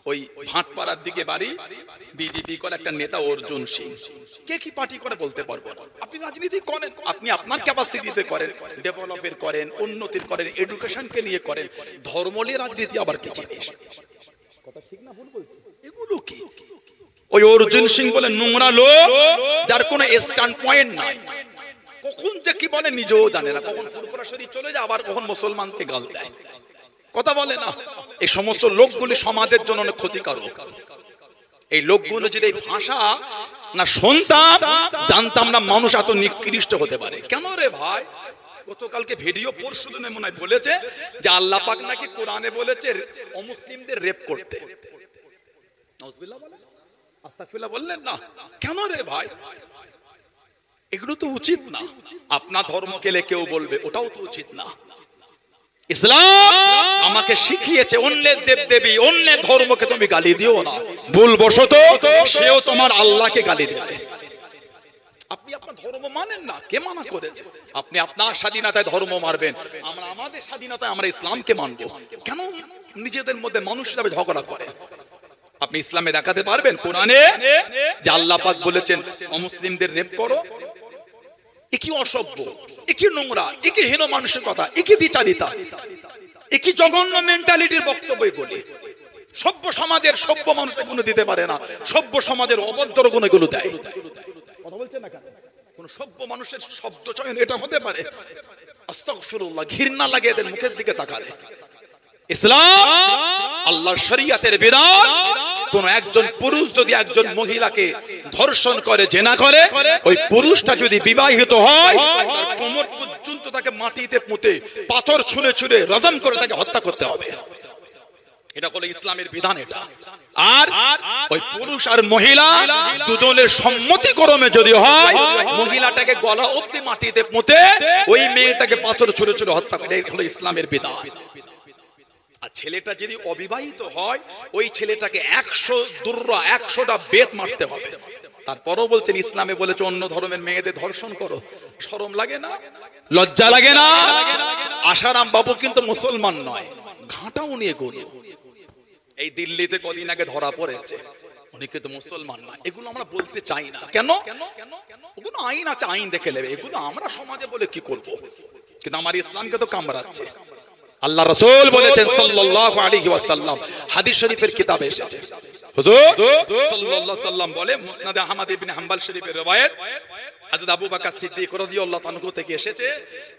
ওই ভাটপাড়ার দিকে বাড়ি, বিজেপি করে একটা নেতা অর্জুন সিং। কে কি পার্টি করে বলতে পারবো না। আপনি রাজনীতি করেন, আপনি আপনার ক্যাপাসিটিতে করেন, ডেভেলপের করেন, উন্নতির করেন, এডুকেশনকে নিয়ে করেন। ধর্ম নিয়ে রাজনীতি আবার কি জিনিস? কথা ঠিক না ভুল বলছি? এগুলো কি? ওই অর্জুন সিং বলে নোংরা লোক, যার কোনো স্ট্যান্ড পয়েন্ট নাই। কখন যে কি বলে নিজেও জানে না, কখন ফুরফুরাশরী চলে যায়, আবার কখন মুসলমানকে গাল দেয়, কথা বলে না। এই সমস্ত লোকগুলি সমাজের জন্য অনেক ক্ষতিকারক। এই লোকগুলো যদি এই ভাষা না শুনতাম, জানতাম না মানুষ এত নিকৃষ্ট হতে পারে। কেন রে ভাই? গতকালকে ভিডিও পরশুদিনে মনে হয় বলেছে যে আল্লাহ পাক নাকি কোরআনে বলেছে অমুসলিমদের রেপ করতে। নাউজুবিল্লাহ বলেন, আস্তাগফিরুল্লাহ বললেন না। কেন রে ভাই? এগুলো তো উচিত না। আপনার ধর্ম কেলে কেউ বলবে, ওটাও তো উচিত না। ইসলাম আমাকে শিখিয়েছে অন্যের দেবদেবী, অন্যের ধর্মকে তুমি গালি দিও না। ভুলবশত সেও তোমার আল্লাহকে গালি দেবে। আপনি আপনার ধর্ম মানেন না, কে মানা করেছে? আপনি আপনার স্বাধীনতায় ধর্ম মারবেন, আমরা আমাদের স্বাধীনতায় আমরা ইসলামকে মানব। কেন নিজেদের মধ্যে মানুষ হিসাবে ঝগড়া করে? আপনি ইসলামে দেখাতে পারবেন কোরআনে যে আল্লাহ পাক বলেছেন অমুসলিমদের রেপ করো? এ কি অসভ্য, এ কি নোংরা, এ কি হীন মানসিকতা, এ কি বিচারিতা, এ কি জঘন্য মেন্টালিটির বক্তব্য বলে। সভ্য সমাজের সভ্য মানুষ এগুলো দিতে পারে না, সভ্য সমাজের অভদ্র গুণ এগুলো দেয়। কথা বলছেন না কেন? কোন সভ্য মানুষের শব্দ চয়ন এটা হতে পারে? আস্তাগফিরুল্লাহ, ঘৃণা লাগে এদের মুখের দিকে তাকালে। ইসলাম আল্লাহর শরীয়তের বিধান, কোন একজন পুরুষ যদি একজন মহিলাকে ধর্ষণ করে, জেনা করে, ওই পুরুষটা যদি বিবাহিত হয়, তার কোমর পর্যন্ত তাকে মাটিতে পুঁতে পাথর ছুঁড়ে ছুঁড়ে রজম করে তাকে হত্যা করতে হবে। এটা হলো ইসলামের বিধান। এটা আর ওই পুরুষ আর মহিলা দুজনের সম্মতিক্রমে যদি হয়, মহিলাটাকে গলা অবধি মাটিতে পুঁতে ওই মেয়েটাকে পাথর ছুঁড়ে ছুঁড়ে হত্যা করে, এটা হলো ইসলামের বিধান। আর ছেলেটা যদি অবিবাহিত হয়, ওই ছেলেটাকে 100টা বেত মারতে হবে। তারপরও বলছেন ইসলামে বলেছে অন্য ধর্মের মেয়েদের ধর্ষণ করো। শরম লাগে না? লজ্জা লাগে না? আশারাম বাবু কিন্তু মুসলমান নয়, ঘাটাও নিয়ে গরু। এই দিল্লিতে কদিন আগে ধরা পড়েছে, উনি কিন্তু মুসলমান না। এগুলো আমরা বলতে চাই না। কেন? ওগুলো আইন আছে, আইন দেখে নেবে। এগুলো আমরা সমাজে বলে কি করব? কিন্তু আমার ইসলামকে তো কামড়াচ্ছে। আল্লাহ রাসূল বলেছেন সাল্লাল্লাহু আলাইহি ওয়াসাল্লাম, হাদিস শরীফের কিতাবে এসেছে, হুজুর সাল্লাল্লাহু আলাইহি ওয়াসাল্লাম বলে, মুসনাদে আহমদ ইবনে হাম্বল শরীফের রওয়ায়াত, হযরত আবু বকর সিদ্দিক রাদিয়াল্লাহু আনহু থেকে এসেছে,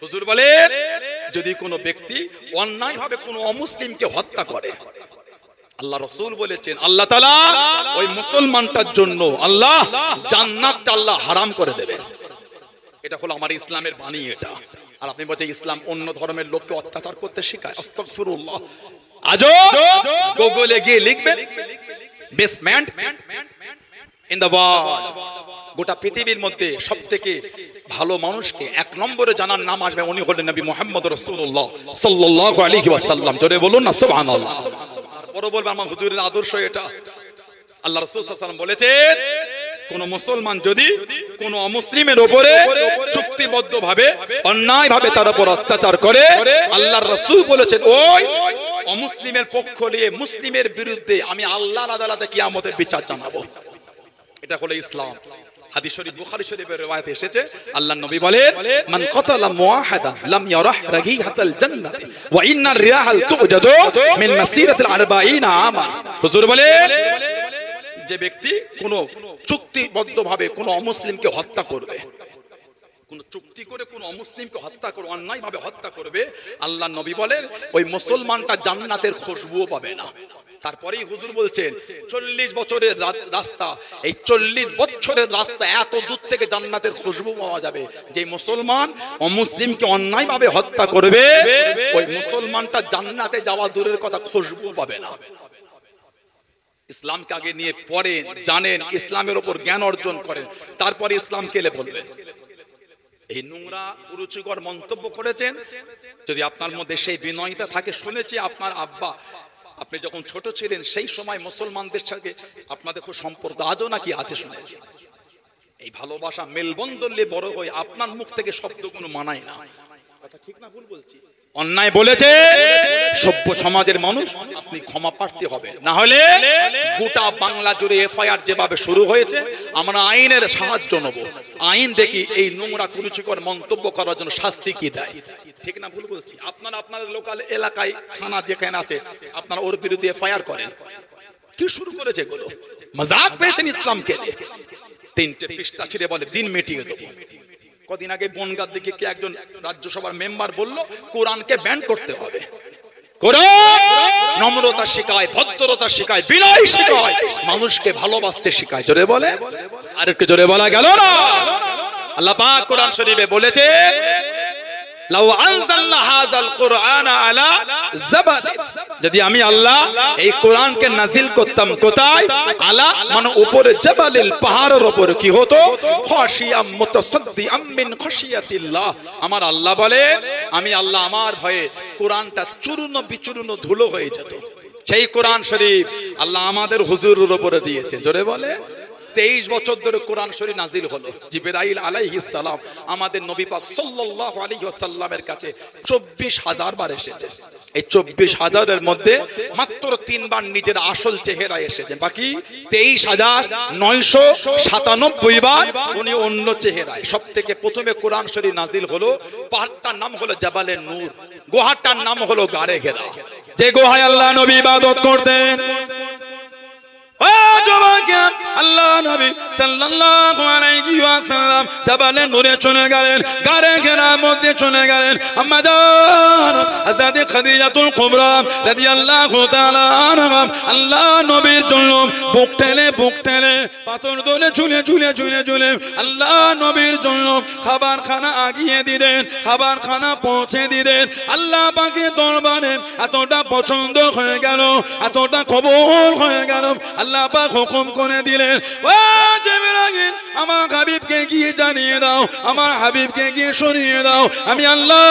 হুজুর বলেন যদি কোনো ব্যক্তি অন্যায়ভাবে কোনো অমুসলিমকে হত্যা করে, আল্লাহ রাসূল বলেছেন আল্লাহ তাআলা ওই মুসলমানটার জন্য আল্লাহ জান্নাতটা আল্লাহ হারাম করে দেবেন। এটা হলো আমার ইসলামের বাণী এটা। আর আপনি বলছেন ইসলাম অন্য ধর্মের লোককে অত্যাচার করতে শেখায়? আস্তাগফিরুল্লাহ। আজও গুগলে গিয়ে লিখবেন বেসমেন্ট ইন দ্য ওয়ার্ল্ড, গোটা পৃথিবীর মধ্যে সবথেকে ভালো মানুষকে 1 নম্বরে জানার নাম আসবে, উনি হলেন নবী মুহাম্মদ রাসূলুল্লাহ সাল্লাল্লাহু আলাইহি ওয়াসাল্লাম। জোরে বলুন না সুবহানাল্লাহ। তারপরে বলবেন আমার হুজুরের আদর্শ এটা। আল্লাহ রাসূল সাল্লাল্লাহু আলাইহি ওয়াসাল্লাম বলেছেন কোন মুসলমান যদি কোন অমুসলিমের উপরে চুক্তিবদ্ধভাবে অন্যায়ভাবে তার উপর অত্যাচার করে, আল্লাহর রাসূল বলেছেন ওই অমুসলিমের পক্ষ নিয়ে মুসলিমের বিরুদ্ধে আমি আল্লাহর আদালতে কিয়ামতে বিচার জানাবো। এটা হলো ইসলাম। হাদিস শরীফ বুখারী শরীফের রওয়ায়াতে এসেছে, আল্লাহর নবী বলেন মান কাতালা মুআহাদান লাম ইয়ারাহ রাগীহাতাল জান্নাতি ওয়া ইন্নার রিয়াহাল তুজাদু মিন মাসিরাতিল 40 আমান। হুজুর বলেন যে ব্যক্তি কোন চুক্তিবদ্ধভাবে কোন অমুসলিমকে হত্যা করবে, কোন চুক্তি করে কোন অমুসলিমকে হত্যা করে অন্যায়ভাবে হত্যা করবে, আল্লাহর নবী বলেন ওই মুসলমানটা জান্নাতের খুশবুও পাবে না। তারপরেই হুজুর বলছেন 40 বছরের রাস্তা, এই 40 বছরের রাস্তা এত দূর থেকে জান্নাতের খুশবু পাওয়া যাবে। যে মুসলমান অমুসলিমকে অন্যায়ভাবে হত্যা করবে, ওই মুসলমানটা জান্নাতে যাওয়া দূরের কথা খুশবু পাবে না। ইসলামকে আগে নিয়ে পড়েন, জানেন, ইসলামের উপর জ্ঞান অর্জন করেন, তারপরে ইসলাম কেলে বলবেন। এই নোংরা কুরুচিকর মন্তব্য করেছেন, যদি আপনার মধ্যে সেই বিনয়তা থাকে, শুনেছি আপনার আব্বা আপনি যখন ছোট ছিলেন সেই সময় মুসলমানদের সাথে আপনাদের খুব সম্পর্ক আজও নাকি আছে শুনেছি। এই ভালোবাসা মেলবন্ধন নিয়ে বড় হয়ে আপনার মুখ থেকে শব্দগুলো মানায় না। কথা ঠিক না ভুল বলছি? অন্যায় বলেছে সভ্য সমাজের মানুষ, আপনি ক্ষমা প্রার্থী হবে, না হলে গোটা বাংলা জুড়ে এফআইআর যেভাবে শুরু হয়েছে, আমরা আইনের সাহায্য নেব। আইন দেখি এই নোংরা কুরুচিকর মন্তব্য করার জন্য শাস্তি কি দেয়। ঠিক না ভুল বলছি? আপনারা আপনাদের লোকাল এলাকায় থানা যেখানে আছে, আপনারা ওর বিরুদ্ধে এফআইআর করেন। কি শুরু করেছে এগুলো? মজাক পেয়েছেন ইসলামকে নিয়ে। 3টে পৃষ্ঠা ছিঁড়ে বলে দিন মিটিয়ে দেবো। কদিন আগে বনগাঁর দিকে কে একজন রাজ্যসভার মেম্বার বলল কোরআনকে ব্যান করতে হবে। কোরআন নম্রতা শেখায়, ভদ্রতা শেখায়, বিনয় শেখায়, মানুষকে ভালোবাসতে শেখায়। জোরে বলে, আর একটু জোরে বলা গেল না? আল্লাহ পাক কোরআন শরীফে বলেছে লাউ আনজালনা হাযাল কুরআনা আলা জাবাল, যদি আমি আল্লাহ এই কোরআনকে নাজিল করতাম কোথায়? আলা মানে উপরে, জাবালিল পাহাড়ের উপর কি হতো? খাশিয়াম মুতাসাদ্দিআম মিন খাশিয়াতিল্লাহ। আমার আল্লাহ বলে আমি আল্লাহ আমার ভয়ে কোরআনটা চূর্ণ বিচূর্ণ ধুলো হয়ে যেত। সেই কোরআন শরীফ আল্লাহ আমাদের হুজুরের উপরে দিয়েছে। জোরে বলে, 23 বছর ধরে কোরআন শরীফ নাজিল হলো। জিবরাইল আলাইহিস সালাম আমাদের নবী পাক সাল্লাল্লাহু আলাইহি ওয়াসাল্লামের কাছে 24,000 বার এসেছে। এই 24,000-এর মধ্যে মাত্র 3 বার নিজের আসল চেহারা এসেছেন, বাকি 23,997 বার উনি অন্য চেহারায়। সবথেকে প্রথমে কোরআন শরীফ নাজিল হলো, পাহাড়টার নাম হলো জাবালে নূর, গুহাটার নাম হলো গারে হেরা, যে গুহায় আল্লাহ নবী ইবাদত করতেন। আল্লাহ নবী সাল্লাল্লাহু আলাইহি ওয়াসাল্লাম জাবালে নূরে চলে গেলেন, গারে হেরার মধ্যে চলে গেলেন। আম্মা জান হযরত খাদিজাতুল কুবরা রাদিয়াল্লাহু তাআলা আনহা আল্লাহ নবীর জন্য বুক টেনে পাথর দলে ঝুলে আল্লাহ নবীর জন্য খাবার খানা আগিয়ে দিলেন, খাবার খানা পৌঁছে দিলেন। আল্লাহ পাকের দরবারে এতটা পছন্দ হয়ে গেল, এতটা কবুল হয়ে গেল, আল্লাহ পাক হুকুম করে দিলেন, ও জিবরাইল আমার হাবিবকে গিয়ে জানিয়ে দাও, আমার হাবিবকে গিয়ে শুনিয়ে দাও, আমি আল্লাহ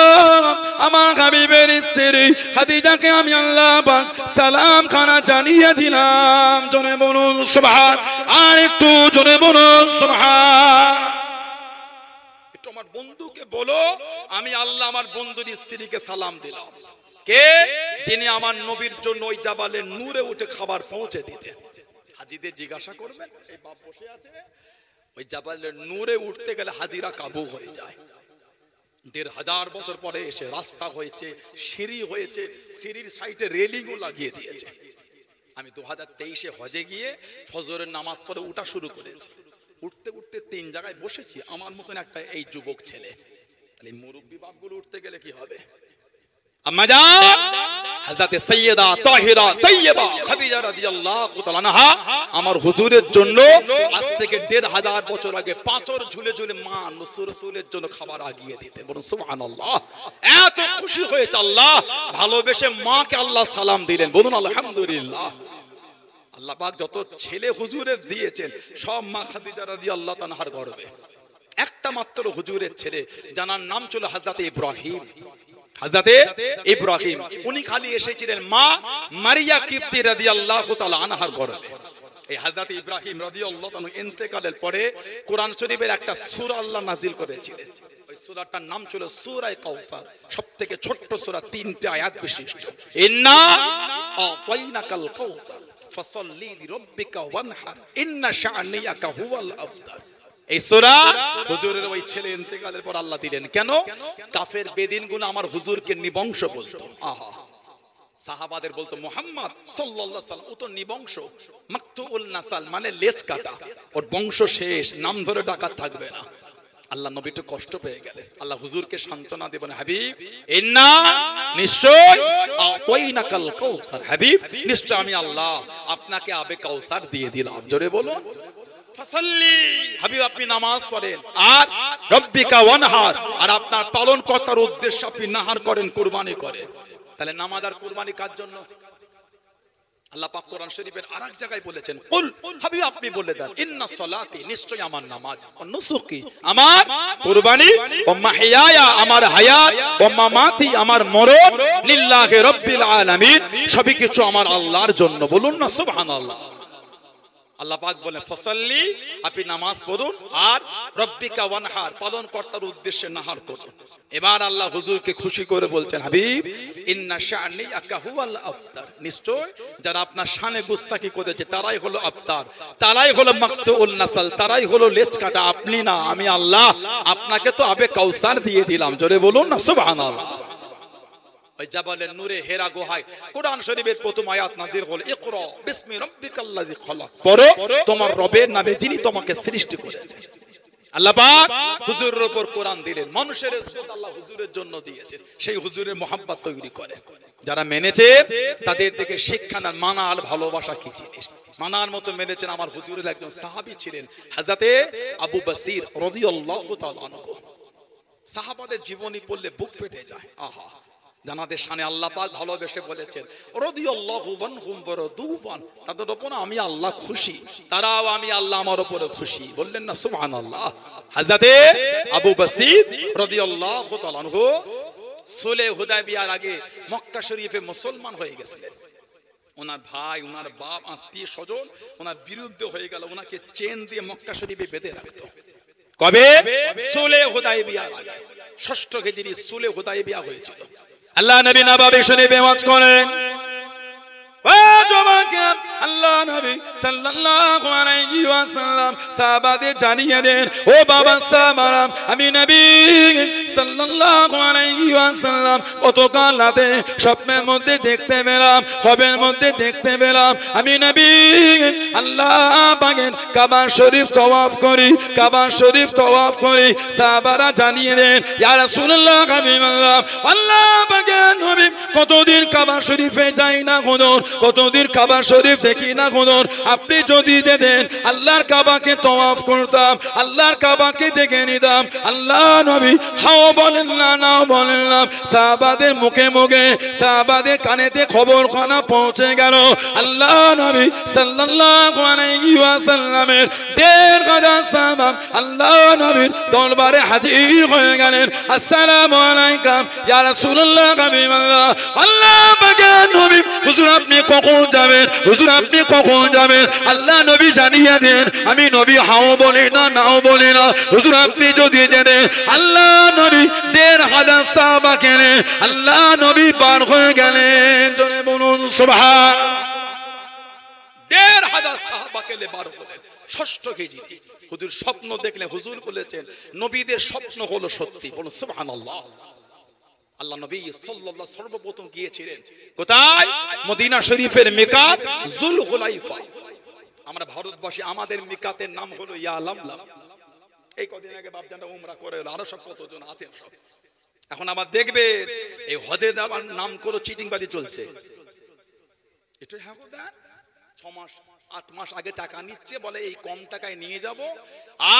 আমার হাবিবের স্ত্রী খাদিজাকে আমি আল্লাহ পাক সালাম খানা জানিয়ে দিলাম। জোরে বলুন সুবহান, আর একটু জোরে বলুন সুবহান। একটু আমার বন্ধুকে বলো আমি আল্লাহ আমার বন্ধুর স্ত্রীকে সালাম দিলাম। কে? যিনি আমার নবীর জন্য ওই জাবালে নূরে উঠে খাবার পৌঁছে দিতেন। হাজিদের জিজ্ঞাসা করবেন, এই বাপ বসে আছে, ওই জাবালে নূরে উঠতে গেলে হাজিরা কাবু হয়ে যায়। 1,500 বছর পরে এসে রাস্তা হয়েছে, সিঁড়ি হয়েছে, সিঁড়ির সাইডে রেলিংও লাগিয়ে দিয়েছে। আমি 2023-এ হজে গিয়ে ফজরের নামাজ পড়ে উঠা শুরু করেছি। উঠতে 3 জায়গায় বসেছি, আমার মতন একটা এই যুবক ছেলে। তাহলে মুরব্বী বাপগুলো উঠতে গেলে কি হবে? আম্মা জান হযরত সাইয়্যিদা তাহিরা তাইয়্যিবা খাদিজা রাদিয়াল্লাহু তাআলা আনহা আমার হুজুরের জন্য আজ থেকে 1,500 বছর আগে পাথর ঝুলে মা রাসূলের জন্য খাবার আগিয়ে দিতে। বলুন সুবহানাল্লাহ। এত খুশি হয়েছে আল্লাহ, ভালোবেসে মাকে আল্লাহ সালাম দিলেন। বলুন আলহামদুলিল্লাহ। আল্লাহ পাক যত ছেলে হুজুরের দিয়েছেন সব মা খাদিজা রাদিয়াল্লাহু তাআলার গর্বে। একটা মাত্র হুজুরের ছেলে জানার নাম ছিল হযরত ইব্রাহিম। হযরতে ইব্রাহিম উনি খালি এসেছিলেন মা মারিয়া কিপ্তি রাদিয়াল্লাহু তাআলা আনহার গর্ভে। এই হযরত ইব্রাহিম রাদিয়াল্লাহু তাআলা ইন্তেকালের পরে কোরআন শরীফের একটা সূরা আল্লাহ নাজিল করেছিলেন। ওই সূরাটার নাম ছিল সূরা কাউসার, সবথেকে ছোট্ট সূরা, 3টে আয়াত বিশিষ্ট। ইন্না আতাইনাকাল কাউসার ফাসাল্লি লিরাব্বিকা ওয়ানহার ইন্না শাআনিয়াকা হুয়াল আফতার। এই সূরা হুজুরের ওই ছেলে ইন্তেকালের পর আল্লাহ দিলেন। কেন? কাফের বেদিনগুলো আমার হুজুরকে নিবংশ বলতো। আহা, সাহাবাদের বলতো মুহাম্মদ সাল্লাল্লাহু আলাইহি ওয়াসাল্লাম ও তো নিবংশ, মাকতুউল নাসাল মানে লেজ কাটা, ওর বংশ শেষ, নাম ধরে ডাকাত থাকবে না। আল্লাহ নবী একটু কষ্ট পেয়ে গেলেন। আল্লাহ হুজুরকে সান্ত্বনা দিবেন, হাবিব ইন্না নিশ্চয় আতাইনাকাল কাউসার, হাবিব নিশ্চয় আমি আল্লাহ আপনাকে আবে কাউসার দিয়ে দিলাম। জোরে বলুন ফাসাল্লি, হাবিব আপনি নামাজ পড়েন, আর রব্বিকা ওয়ানহার, আর আপনার পালন কর্তার উদ্দেশ্যে আপনি নাহার করেন, কুরবানি করেন। তাহলে নামাজ আর কুরবানি কার জন্য? আল্লাহ পাক কোরআন শরীফের আরেক জায়গায় বলেছেন, কুল হাবিব আপনি বলে দেন, ইন্না সলাতি নিশ্চয় আমার নামাজ, ও নুসুকি আমার কুরবানি, ও মাহইয়ায়া আমার হায়াত, ও মামাতি আমার মরণ, লিল্লাহি রাব্বিল আলামিন সবই কিছু আমার আল্লাহর জন্য। বলুন না সুবহানাল্লাহ। আল্লাহ পাক বলেন ফসল্লি, আপনি নামাজ পড়ুন, আর রব্বিকা ওয়ানহার, পালন কর্তার উদ্দেশ্যে নাহার করুন। এবার আল্লাহ হুজুরকে খুশি করে বলছেন, হাবিব ইন্না শানিয়াকা হুয়াল আবতার, নিশ্চয় যারা আপনার শানে গুস্তাখি করেছে তারাই হলো আবতার, তারাই হলো মাকতুল নাসল, তারাই হলো লেজ কাটা, আপনি না, আমি আল্লাহ আপনাকে তো আবে কাউসার দিয়ে দিলাম। জোরে বলুন না সুবহানাল্লাহ। ওই জাবালের নূরে হেরা গুহায় কোরআন শরীফের প্রথম আয়াত নাযিল হলো, ইকরা বিসমি রাব্বিকাল্লাযী খলাক, পড়ো তোমার রবের নামে যিনি তোমাকে সৃষ্টি করেছেন। আল্লাহ পাক হুজুরের উপর কোরআন দিলেন, মানুষের ইজ্জত আল্লাহ হুজুরের জন্য দিয়েছেন, সেই হুজুরের মোহাব্বত তৈরি করে যারা মেনেছে তাদের থেকে শিক্ষা না, মানা আর ভালোবাসা কি জিনিস, মানার মতো মেনেছেন। আমার হুজুরের একজন সাহাবী ছিলেন হযরতে আবু বসির রাদিয়াল্লাহু তাআলা আনহু। সাহাবাদের জীবনী পড়লে বুক ফেটে যায়। আহা, জানাদের শানে আল্লাহ পাক ভালোবেসে বলেছেন রাদিয়াল্লাহু আনহুম ওয়া রাদুয়ান, তাদের উপর আমি আল্লাহ খুশি, তারাও আমি আল্লাহ আমার উপরে খুশি। বললেন না সুবহানাল্লাহ। হযরতে আবু বসির রাদিয়াল্লাহু তাআলা আনহু সুলহ হুদায়বিয়ার আগে মক্কা শরীফে মুসলমান হয়ে গেছিলেন। ওনার ভাই, ওনার বাপ, আত্মীয় স্বজন ওনার বিরুদ্ধে হয়ে গেল, ওনাকে চেন দিয়ে মক্কা শরীফে বেঁধে রাখতো। কবে? সুলহ হুদায়বিয়ার আগে, 6ষ্ঠ হিজরি সুলহ হুদায়বিয়া হয়েছিল। আল্লাহ নবী নববী শরীফে ওয়াজ করেন, ও যুবক, আল্লাহ নবী সাল্লাল্লাহু আলাইহি ওয়াসাল্লাম সাহাবাদের জানিয়ে দেন, ও বাবা সাহাবারা, আমি নবী সাল্লাল্লাহু আলাইহি ওয়াসাল্লাম গতকাল রাতে স্বপ্নের মধ্যে দেখতে পেলাম, খবের মধ্যে দেখতে পেলাম, আমি নবী আল্লাহ পাকের কাবা শরীফ তওয়াফ করি, কাবা শরীফ তওয়াফ করি। সাহাবারা জানিয়ে দেন, ইয়া রাসূলুল্লাহ, হাবিবাল্লাহ, আল্লাহ পাকের নবী কতদিন কাবা শরীফে যাই না হুজুর, কতদিন কাবা শরীফ দেখি না হুজুর, আপনি যদি যেতেন আল্লাহর কাবাকে তওয়াফ করতাম, আল্লাহর কাবাকে দেখে নিতাম। আল্লাহ নবী হাও বলেন না, নাও বলেন না, সাহাবাদের মুখে মুখে, সাহাবাদের কানেতে খবর খানা পৌঁছে গেল। আল্লাহ নবী সাল্লাল্লাহু আলাইহি ওয়াসাল্লামের 1.5 সাহাবা আল্লাহ নবীর দরবারে হাজির হয়ে গেলেন। আসসালামু আলাইকুম ইয়া রাসূলুল্লাহ, হাবিবাল্লাহ, আল্লাহ পাকের নবী, হুজুর আপনি কখন যাবেন, হুজুর আপনি কখন যাবেন? আল্লাহ নবী জানিয়ে দেন, আমি নবী হাও বলি না, নাও বলি না, হুজুর আপনি যদি যেতেন। আল্লাহ নবী 1.5 সাহাবাকে নিয়ে আল্লাহ নবী পার হয়ে গেলেন। জোরে বলুন সুবহান। 1.5 সাহাবাকে নিয়ে পার হলেন। 6ষ্ঠ হিজরি হুজুর স্বপ্ন দেখলেন, হুজুর বলেছেন নবীদের স্বপ্ন হলো সত্যি। বলুন সুবহানাল্লাহ। আল্লাহ নবী সাল্লাল্লাহু সর্বপ্রথম গিয়েছিলেন কোথায়? মদিনা শরীফের মিকাত যুলহুলাইফা। আমরা ভারতবাসী, আমাদের মিকাতের নাম হলো ইয়া লামলাম। এই কদিন আগে বাপজানরা উমরা করে এলো, আরো সব কতজন আছেন সব। এখন আবার দেখবে এই হজের আবার নাম করে চিটিংবাজি চলছে। এটা হ্যাঁ 6 মাস 8 মাস আগে টাকা নিচ্ছে, বলে এই কম টাকায় নিয়ে যাব,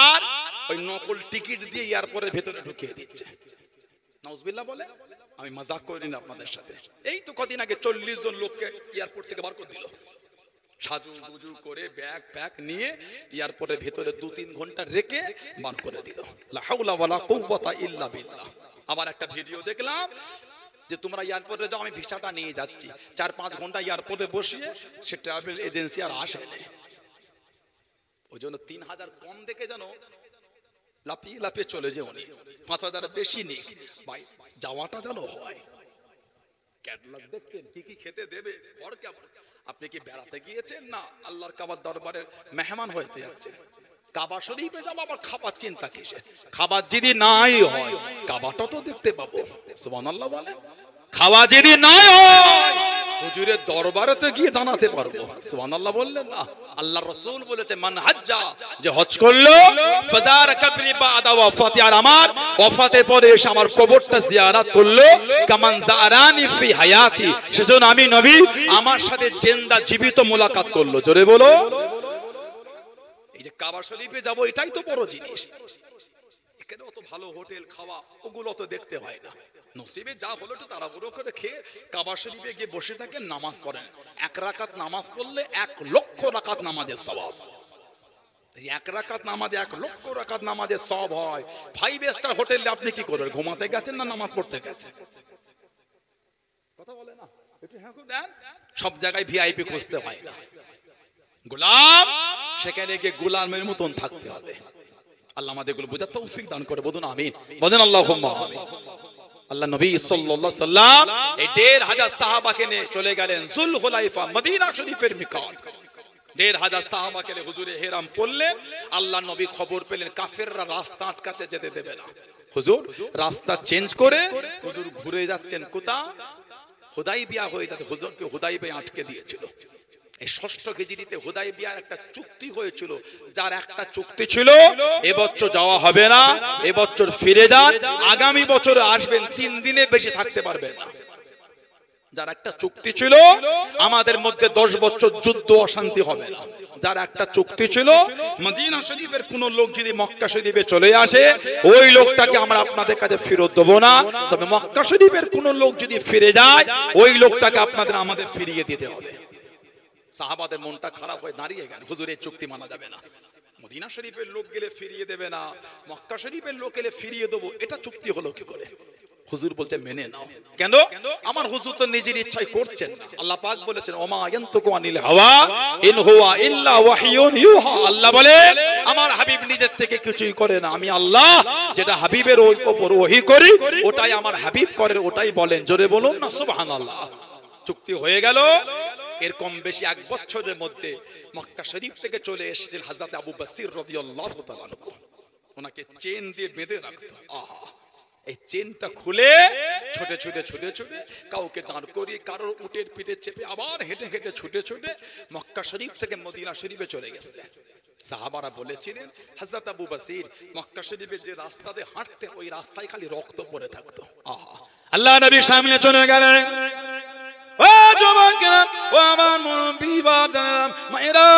আর ওই নকল টিকিট দিয়ে এয়ারপোর্টের ভেতরে ঢুকিয়ে দিচ্ছে। নাউজুবিল্লাহ বলে, আমি মজাক করি না আপনাদের সাথে। এই তো কদিন আগে 40 জন লোককে এয়ারপোর্ট থেকে বার করে দিল, সাজু গুজু করে ব্যাগ প্যাক নিয়ে এয়ারপোর্টের ভেতরে 2-3 ঘন্টা রেখে বার করে দিল। লা হাওলা ওয়ালা কুওয়াতা ইল্লা বিল্লাহ। আবার একটা ভিডিও দেখলাম যে তোমরা এয়ারপোর্টে যাও, আমি ভিসাটা নিয়ে যাচ্ছি, 4-5 ঘন্টা এয়ারপোর্টে বসিয়ে সে ট্রাভেল এজেন্সি আর আসে না। ওই জন্য 3000 কম দেখে জানো লাপিয়ে লাপিয়ে চলে যে উনি 5000 বেশি নেই ভাই, যাওয়াটা যেন হয়। ক্যাটালগ দেখছেন কি কি খেতে দেবে, ঘর কেমন, আপনি কি বেড়াতে গিয়েছেন না আল্লাহর কাবার দরবারের মেহমান হইতে যাচ্ছেন? কাবা শরীফে যাব, আবার খাবার চিন্তা কিসে? খাবার যদি নাই হয় কাবাটা তো দেখতে পাবো। সুবহানাল্লাহ বলে, খাওয়া যদি নাই হয় হুজুরের দরবারে তো গিয়ে দাঁড়াতে পারবো। সুবহানাল্লাহ বললেন না? আল্লাহর রাসূল বলেছে, মান হাজ্জা, যে হজ করলো, ফাজার কবরি বাদা ওয়াফাতি, আর আমার ওয়াফাতের পরে এসে আমার কবরটা জিয়ারত করলো, কামান জারানি ফি হায়াতি, সেজন্য আমি নবী আমার সাথে জিন্দা জীবিত মুলাকাত করলো। জোরে বলো। এই যে কাবা শরীফে যাব, এটাই তো বড় জিনিস। এখানে অত ভালো হোটেল খাওয়া ওগুলো তো দেখতে হয় না, নসিবে যা হলো একটু তাড়াহুড়ো করে খেয়ে কাবা শরীফে গিয়ে বসে থাকেন, নামাজ পড়েন। 1 রাকাত নামাজ পড়লে 1 লক্ষ রাকাত নামাজের সওয়াব। 1 রাকাত নামাজে 1 লক্ষ রাকাত নামাজের সওয়াব হয়। 5 স্টার হোটেলে আপনি কি করবেন? ঘুমাতে গেছেন না নামাজ পড়তে গেছেন? কথা বলে না একটু হ্যাঁ দেন। সব জায়গায় ভিআইপি খুঁজতে হয় না। গোলাম সেখানে গিয়ে গোলামের মতন থাকতে হবে। আল্লাহ আমাদেরগুলো বোঝার তৌফিক দান করে, বলুন আমিন, বলেন আল্লাহুম্মা আমিন। আল্লাহ নবী সাল্লাল্লাহু আলাইহি সাল্লাম এই ১৫০০ সাহাবাকে নিয়ে চলে গেলেন যুলহুলাইফা, মদিনা শরীফের মিকাত। ১৫০০ সাহাবাকে নিয়ে হুজুরে হেরাম পড়লেন। আল্লাহ নবী খবর পেলেন কাফেররা রাস্তা আটকাতে যেতে দেবে না। হুজুর রাস্তা চেঞ্জ করে হুজুর ঘুরে যাচ্ছেন কোথা? হুদাইবিয়া হয়ে যাচ্ছে। হুজুরকে হুদাইবিয়া আটকে দিয়েছিল। এই ৬ষ্ঠ হিজরিতে হুদাইবিয়ার একটা চুক্তি হয়েছিল, যার একটা চুক্তি ছিল এবছর যাওয়া হবে না, এবছর ফিরে যান, আগামী বছর আসবেন, ৩ দিনের বেশি থাকতে পারবেন না। যার একটা চুক্তি ছিল আমাদের মধ্যে ১০ বছর যুদ্ধ অশান্তি হবে না। যার একটা চুক্তি ছিল মদিনা শরীফের কোন লোক যদি মক্কা শরীফে চলে আসে ওই লোকটাকে আমরা আপনাদের কাছে ফেরত দেবো না, তবে মক্কা শরীফের কোন লোক যদি ফিরে যায় ওই লোকটাকে আপনাদের আমাদের ফিরিয়ে দিতে হবে। সাহাবাদের মনটা খারাপ হয়ে দাঁড়িয়ে গেল, হুজুর এই চুক্তি মানা যাবে না। মদিনা শরীফের লোক গেলে ফিরিয়ে দেবে না, মক্কা শরীফের লোক এলে ফিরিয়ে দেবো, এটা চুক্তি হলো কি করে? হুজুর বলতে মেনে নাও। কেন? আমার হুজুর তো নিজের ইচ্ছাই করছেন না। আল্লাহ পাক বলেছেন ওমা ইয়ানতুকু আনিল হাওয়া ইন হুয়া ইল্লা ওয়াহিয়ুন ইউহা। আল্লাহ বলে আমার হাবিব নিজের থেকে কিছুই করে না, আমি আল্লাহ যেটা হাবিবের উপর ওহী করি ওটাই আমার হাবিব করে, ওটাই বলেন। জোরে বলুন না সুবহানাল্লাহ। চুক্তি হয়ে গেল। এর কম বেশি ১ বছরের মধ্যে মক্কা শরীফ থেকে চলে এসেছেন হযরত আবু বসির রাদিয়াল্লাহু তাআলা আনহু। ওনাকে চেন দিয়ে বেঁধে রাখতো। আহা, এই চেনটা খুলে ছুটে ছুটে ছুটে ছুটে কাউকে দাঁড় করিয়ে কারোর উটের পিঠে চেপে আবার হেঁটে হেঁটে ছুটে ছুটে মক্কা শরীফ থেকে মদিনা শরীফে চলে গেছিলেন। সাহাবারা বলেছিলেন হযরত আবু বসির মক্কা শরীফে যে রাস্তা দিয়ে হাঁটতেন ওই রাস্তায় খালি রক্ত পড়ে থাকতো। আহা, আল্লাহ নবীর সামনে চলে গেলেন। ও যুবকেরা, ও আমার মুরব্বি বাপজানেরা, মায়েরা,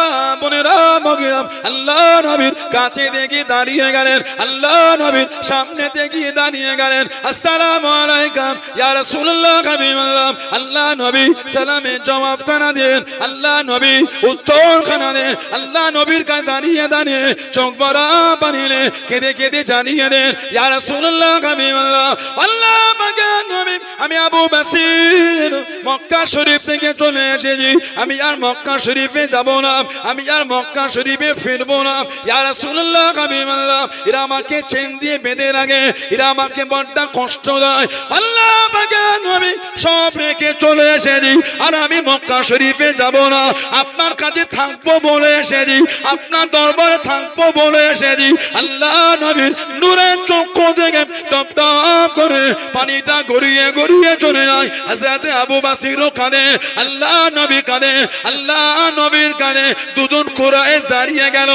বোনেরা, মগিরা, আল্লাহ নবীর কাছে দেখে দাঁড়িয়ে গেলেন, আল্লাহ নবীর সামনে দেখে দাঁড়িয়ে গেলেন। আসসালামু আলাইকুম ইয়া রাসূলুল্লাহ হাবিবাল্লাহ। আল্লাহ নবী সালামের জবাব খানা দেন, আল্লাহ নবী উত্তর খানা দেন। আল্লাহ নবীর কাছে দাঁড়িয়ে দাঁড়িয়ে চোখ ভরা পানিলে কেঁদে কেঁদে জানিয়ে দেন ইয়া রাসূলুল্লাহ হাবিবাল্লাহ। আল্লাহ পাকের নবী, আমি আবু বসির মক্কা শরীফ থেকে চলে এসেছি, আমি আর মক্কা শরীফে যাব না, আমি আর মক্কা শরীফে ফিরবো না। ইয়া রাসূলুল্লাহ হাবিবাল্লাহ, এরা আমাকে চেন দিয়ে বেঁধে রাখে, এরা আমাকে বড্ড কষ্ট দেয়। আল্লাহ পাকের নবী সব রেখে চলে এসেছি, আর আমি মক্কা শরীফে যাব না, আপনার কাছে থাকবো বলে এসেছি, আপনার দরবারে থাকবো বলে এসেছি। আল্লাহ নবীর নূরের চক্ষু থেকে টপ টপ করে পানিটা গড়িয়ে গড়িয়ে চলে যায়। হযরত আবু বসির কানে, আল্লাহ নবী কানে, আল্লাহ নবীর কানে দুজন কুরাইশ দাঁড়িয়ে গেল।